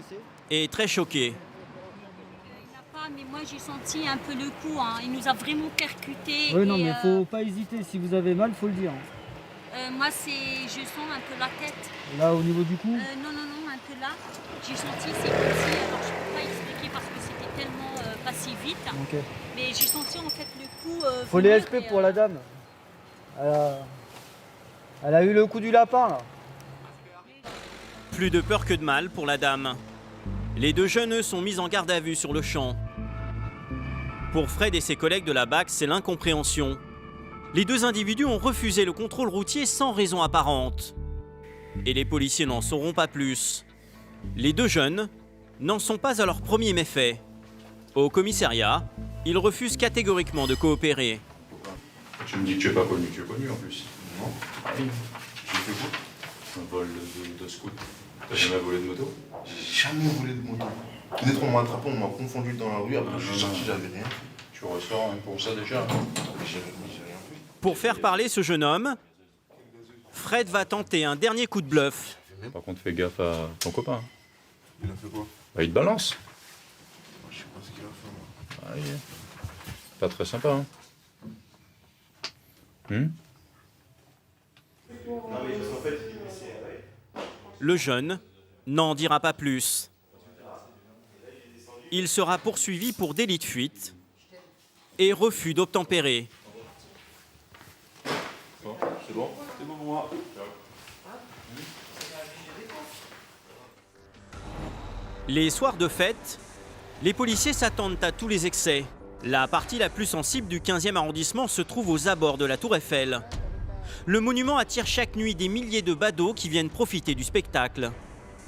est très choquée. Mais moi j'ai senti un peu le coup, hein. Il nous a vraiment percuté. Oui, non, mais faut pas hésiter. Si vous avez mal, faut le dire. Moi je sens un peu la tête. Là, au niveau du cou Non, un peu là. J'ai senti, c'est comme si, alors je peux pas expliquer parce que c'était tellement passé vite. Okay. Mais j'ai senti en fait le coup. Faut les SP pour la dame. Elle a eu le coup du lapin là. Plus de peur que de mal pour la dame. Les deux jeunes, eux, sont mis en garde à vue sur le champ. Pour Fred et ses collègues de la BAC, c'est l'incompréhension. Les deux individus ont refusé le contrôle routier sans raison apparente. Et les policiers n'en sauront pas plus. Les deux jeunes n'en sont pas à leur premier méfait. Au commissariat, ils refusent catégoriquement de coopérer. Tu me dis que tu n'es pas connu, tu es connu en plus. Non. Ah oui. Tu fais quoi? Un vol de scoot. T'as jamais volé de moto? J'ai jamais volé de moto. Peut-être on m'a attrapé, on m'a confondu dans la rue, après je suis sorti, j'avais rien. Tu ressors hein, pour ça déjà. J'ai rien fait. Pour faire parler ce jeune homme, Fred va tenter un dernier coup de bluff. Par contre, fais gaffe à ton copain. Il a fait quoi? Bah, il te balance. Je sais pas ce qu'il a fait, moi. Ah, oui. Pas très sympa, hein. Le jeune n'en dira pas plus. Il sera poursuivi pour délit de fuite et refus d'obtempérer. Bon, c'est bon pour moi. Les soirs de fête, les policiers s'attendent à tous les excès. La partie la plus sensible du 15e arrondissement se trouve aux abords de la Tour Eiffel. Le monument attire chaque nuit des milliers de badauds qui viennent profiter du spectacle.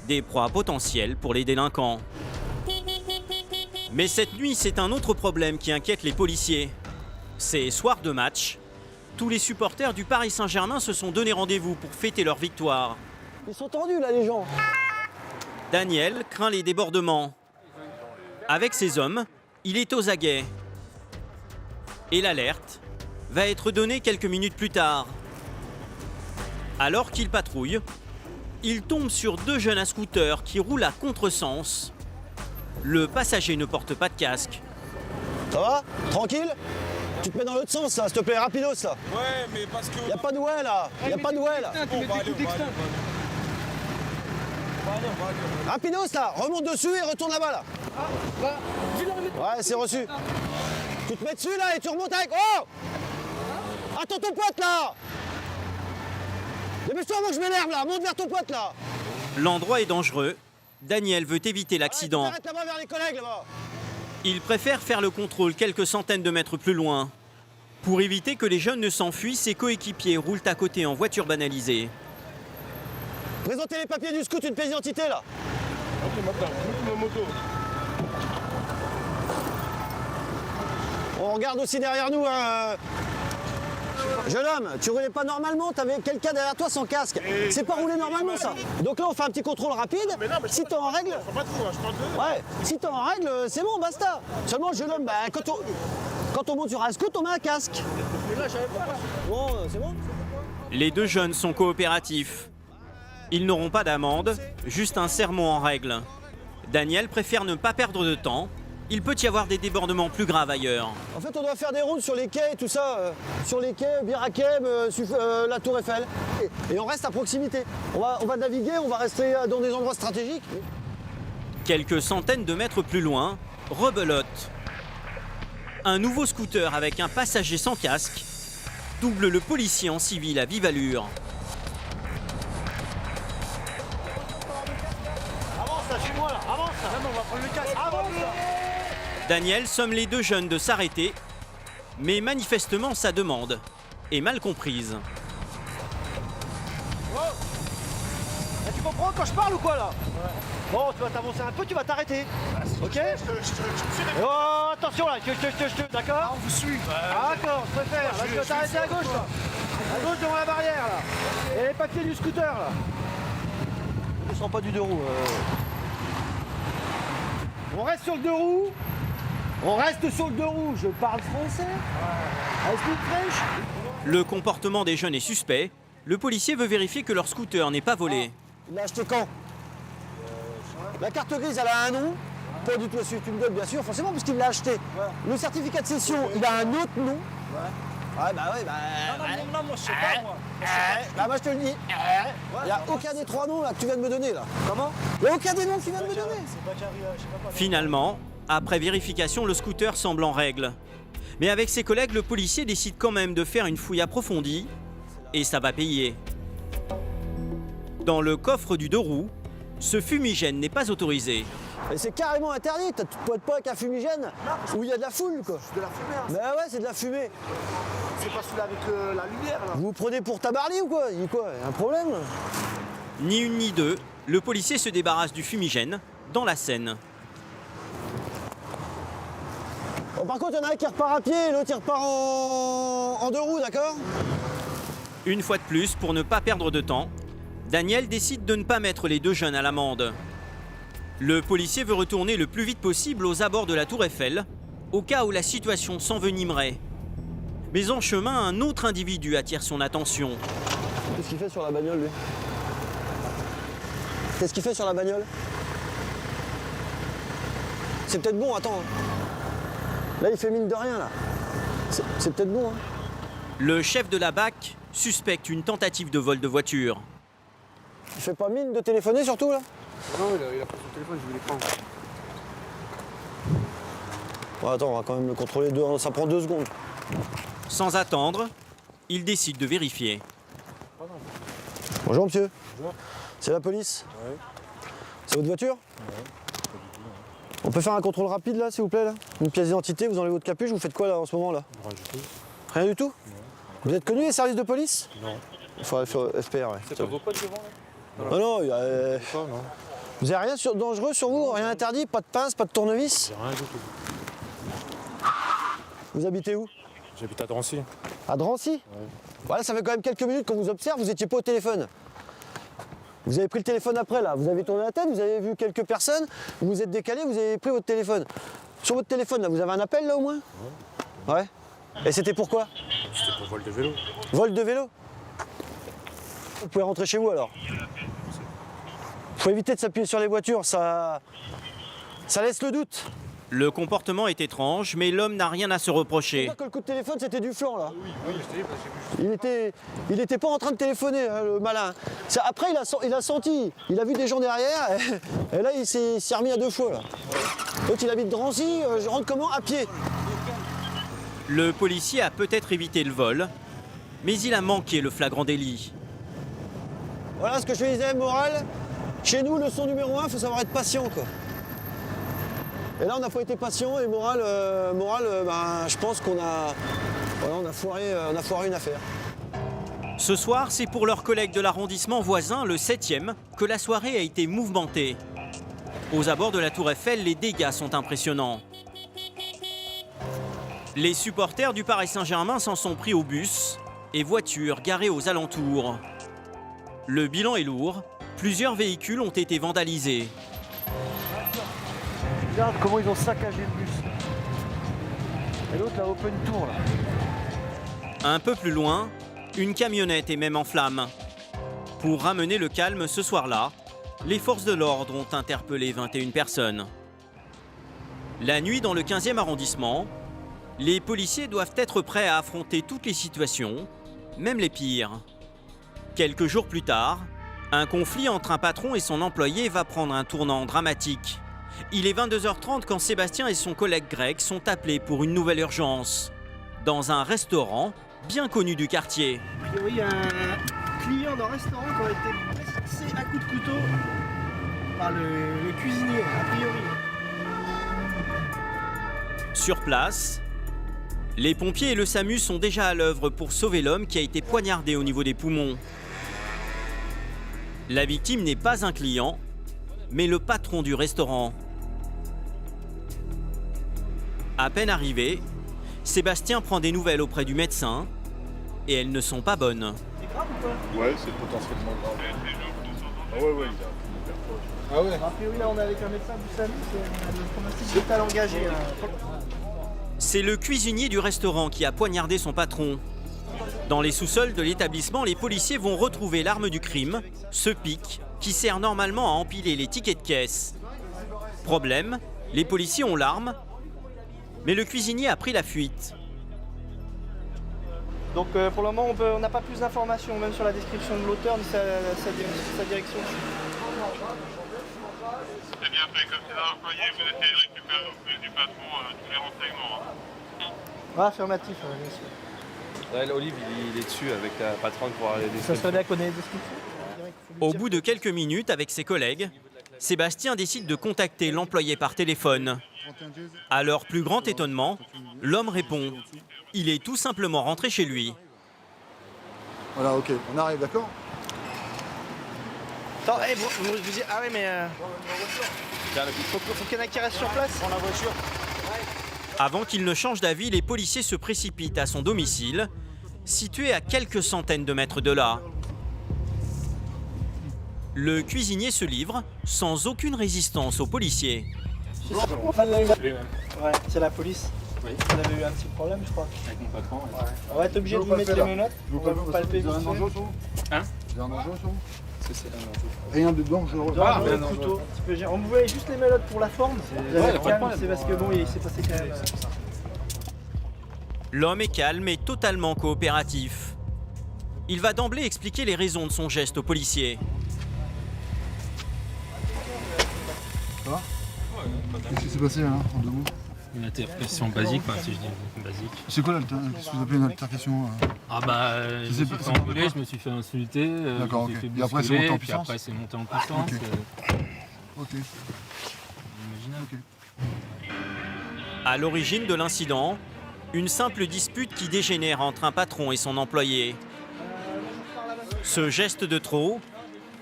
Des proies potentielles pour les délinquants. Mais cette nuit, c'est un autre problème qui inquiète les policiers. C'est soir de match. Tous les supporters du Paris Saint-Germain se sont donné rendez-vous pour fêter leur victoire. Ils sont tendus là, les gens. Daniel craint les débordements. Avec ses hommes, il est aux aguets. Et l'alerte va être donnée quelques minutes plus tard. Alors qu'il patrouille, il tombe sur deux jeunes à scooter qui roulent à contresens. Le passager ne porte pas de casque. Ça va? Tranquille? Tu te mets dans l'autre sens là, s'il te plaît, rapidos là. Ouais, mais parce que. Y'a pas de ouais là, y'a pas de ouais là. Rapidos là, remonte dessus et retourne là-bas là. Ouais, c'est reçu. Tu te mets dessus là et tu remontes avec. Oh! Attends ton pote là! Dépêche-toi avant que je m'énerve là, monte vers ton pote là! L'endroit est dangereux. Daniel veut éviter l'accident. Arrête là-bas vers les collègues là-bas! Il préfère faire le contrôle quelques centaines de mètres plus loin. Pour éviter que les jeunes ne s'enfuient, ses coéquipiers roulent à côté en voiture banalisée. Présentez les papiers du scout, une pièce d'identité là! Ok, maintenant, ma moto. On regarde aussi derrière nous. Jeune homme, tu roulais pas normalement, t'avais quelqu'un derrière toi sans casque. C'est pas rouler normalement ça. Donc là on fait un petit contrôle rapide. Si t'es en règle. Ouais, si t'es en règle, c'est bon, basta. Seulement jeune homme, quand on monte sur un scout, on met un casque. Bon, c'est bon. Les deux jeunes sont coopératifs. Ils n'auront pas d'amende, juste un sermon en règle. Daniel préfère ne pas perdre de temps. Il peut y avoir des débordements plus graves ailleurs. En fait, on doit faire des routes sur les quais et tout ça. Sur les quais, Bir Hakeim, la Tour Eiffel. Et on reste à proximité. On va naviguer, on va rester dans des endroits stratégiques. Quelques centaines de mètres plus loin, rebelote. Un nouveau scooter avec un passager sans casque double le policier en civil à vive allure. Avance là, chez moi là, avance là. On va prendre le casque. Avance là. Daniel somme les deux jeunes de s'arrêter, mais manifestement sa demande est mal comprise. Oh. tu comprends quand je parle ou quoi là? Bon, tu vas t'avancer un peu, tu vas t'arrêter. Ok? Oh, attention là, d'accord? On vous suit. D'accord, je préfère. Là, tu vas t'arrêter à gauche là. À gauche devant la barrière là. Et les papiers du scooter là. Ne descends pas du deux roues. On reste sur le deux roues. On reste sur le deux roues. Je parle français. I speak French. Le comportement des jeunes est suspect. Le policier veut vérifier que leur scooter n'est pas volé. Il l'a acheté quand? La carte grise, elle a un nom. Pas du tout celui que tu me donnes, bien sûr, forcément, puisqu'il l'a acheté. Ouais. Le certificat de cession, il a un autre nom. Ouais. Ouais, bah ouais, bah. Non, moi je sais pas, moi. Bah, moi je te le dis. Il n'y a aucun des trois noms là que tu viens de me donner là. Comment? Il n'y a aucun des noms que tu viens de me donner. Finalement, après vérification, le scooter semble en règle. Mais avec ses collègues, le policier décide quand même de faire une fouille approfondie. Et ça va payer. Dans le coffre du deux roues, ce fumigène n'est pas autorisé. Et c'est carrément interdit, tu ne poètes pas avec un fumigène où il y a de la foule quoi. C'est de la fumée. Hein. Bah ouais, c'est de la fumée. C'est pas celui-là avec la lumière là. Vous vous prenez pour Tabarly ou quoi? Il y a quoi? Un problème? Ni une ni deux, le policier se débarrasse du fumigène dans la Seine. Bon, par contre, il y en a un qui repart à pied et l'autre il repart en deux roues, d'accord? Une fois de plus, pour ne pas perdre de temps, Daniel décide de ne pas mettre les deux jeunes à l'amende. Le policier veut retourner le plus vite possible aux abords de la Tour Eiffel, au cas où la situation s'envenimerait. Mais en chemin, un autre individu attire son attention. Qu'est-ce qu'il fait sur la bagnole, lui? Qu'est-ce qu'il fait sur la bagnole? C'est peut-être bon, attends. Là, il fait mine de rien, là. C'est peut-être bon, hein. Le chef de la BAC suspecte une tentative de vol de voiture. Il fait pas mine de téléphoner, surtout, là? Non, il a pris son téléphone, je voulais prendre. Bon, attends, on va quand même le contrôler, ça prend 2 secondes. Sans attendre, il décide de vérifier. Bonjour, monsieur. Bonjour. C'est la police? Ouais. C'est votre voiture? Ouais. On peut faire un contrôle rapide, là, s'il vous plaît, là? Une pièce d'identité, vous enlevez votre capuche, vous faites quoi, là, en ce moment, là? Rien du tout. Rien du tout? Non. Vous êtes connu, les services de police? Non. Il faudrait faire SPR, ouais. C'est pas vos potes devant, là? Non, non, il y a... non. Vous avez rien dangereux sur vous? Rien interdit? Pas de pince, pas de tournevis? Rien du tout. Vous habitez où? J'habite à Drancy. À Drancy? Ouais. Voilà, ça fait quand même quelques minutes qu'on vous observe, vous n'étiez pas au téléphone. Vous avez pris le téléphone après, là. Vous avez tourné la tête, vous avez vu quelques personnes, vous vous êtes décalé, vous avez pris votre téléphone. Sur votre téléphone, là, vous avez un appel, là, au moins? Ouais. Et c'était pourquoi? C'était pour vol de vélo. Vol de vélo? Vous pouvez rentrer chez vous, alors. Faut éviter de s'appuyer sur les voitures, ça laisse le doute. Le comportement est étrange, mais l'homme n'a rien à se reprocher. Que le coup de téléphone, c'était du flanc, là. Oui, Il était pas en train de téléphoner, hein, le malin. Après, il a senti, il a vu des gens derrière, et là, il s'est remis à 2 fois, là. L'autre, il habite Drancy, je rentre comment? À pied. Le policier a peut-être évité le vol, mais il a manqué le flagrant délit. Voilà ce que je disais, morale. Chez nous, leçon numéro 1, il faut savoir être patient, quoi. Et là, on n'a pas été patient, et morale, je pense qu'on a, voilà, on a foiré une affaire. Ce soir, c'est pour leurs collègues de l'arrondissement voisin, le 7e, que la soirée a été mouvementée. Aux abords de la Tour Eiffel, les dégâts sont impressionnants. Les supporters du Paris Saint-Germain s'en sont pris aux bus et voitures garées aux alentours. Le bilan est lourd, plusieurs véhicules ont été vandalisés. Regarde comment ils ont saccagé le bus. Et l'autre, la open tour, là. Un peu plus loin, une camionnette est même en flammes. Pour ramener le calme ce soir-là, les forces de l'ordre ont interpellé 21 personnes. La nuit, dans le 15e arrondissement, les policiers doivent être prêts à affronter toutes les situations, même les pires. Quelques jours plus tard, un conflit entre un patron et son employé va prendre un tournant dramatique. Il est 22h30 quand Sébastien et son collègue Greg sont appelés pour une nouvelle urgence. Dans un restaurant bien connu du quartier. A priori, il y a un client d'un restaurant qui a été blessé à coups de couteau par le cuisinier, a priori. Sur place, les pompiers et le SAMU sont déjà à l'œuvre pour sauver l'homme qui a été poignardé au niveau des poumons. La victime n'est pas un client, mais le patron du restaurant. À peine arrivé, Sébastien prend des nouvelles auprès du médecin et elles ne sont pas bonnes. C'est grave ou pas? Ouais, c'est potentiellement grave. Ah ouais, il Ah ouais. A priori, là, on est avec un médecin du SAMU, c'est le pronostic vital engagé. C'est le cuisinier du restaurant qui a poignardé son patron. Dans les sous-sols de l'établissement, les policiers vont retrouver l'arme du crime, ce pic, qui sert normalement à empiler les tickets de caisse. Problème, les policiers ont l'arme, mais le cuisinier a pris la fuite. Donc pour le moment, on n'a pas plus d'informations, même sur la description de l'auteur ni sa direction. C'est bien fait, comme c'est dans l'employé, vous essayez de récupérer auprès du patron tous les renseignements. Ah, affirmatif, bien sûr. Là, Olive, il est dessus avec la patronne pour aller des. Ça serait bien qu'on ait des descriptions. Au bout de quelques minutes, avec ses collègues, Sébastien décide de contacter l'employé par téléphone. À leur plus grand étonnement, l'homme répond. Il est tout simplement rentré chez lui. Voilà, ok, on arrive, d'accord? Attends, hey, vous dites, ah ouais, mais faut qu'il y en ait qui reste sur place. Prends la voiture. Avant qu'il ne change d'avis, les policiers se précipitent à son domicile, situé à quelques centaines de mètres de là. Le cuisinier se livre sans aucune résistance aux policiers. Ouais, c'est la police. Oui. Vous avez eu un petit problème, je crois. Avec mon patron. On va être obligé de vous mettre les menottes. Vous On va vous palper. avez un danger sur vous? Hein? Vous avez un danger sur vous? C'est un danger. Rien de dangereux. Ah, un couteau. On vous voyait juste les menottes pour la forme. C'est parce que bon, il s'est passé quand même. L'homme est calme et totalement coopératif. Il va d'emblée expliquer les raisons de son geste aux policiers. Ça va? Qu'est-ce qui s'est passé là, en deux mots? Une altercation basique, si je dis basique. C'est quoi l'altercation? Qu'est-ce que vous appelez une altercation? Ah bah, je me suis fait engueuler, je me suis fait insulter, d'accord, je me suis ok. fait Et après c'est monté en puis puissance? après c'est monté en puissance. Ok. Imaginable. À l'origine de l'incident, une simple dispute qui dégénère entre un patron et son employé. Ce geste de trop,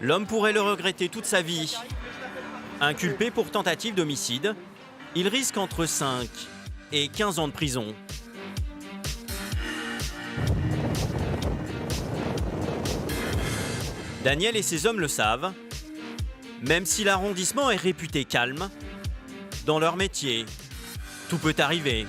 l'homme pourrait le regretter toute sa vie. Inculpé pour tentative d'homicide, il risque entre 5 et 15 ans de prison. Daniel et ses hommes le savent. Même si l'arrondissement est réputé calme, dans leur métier, tout peut arriver.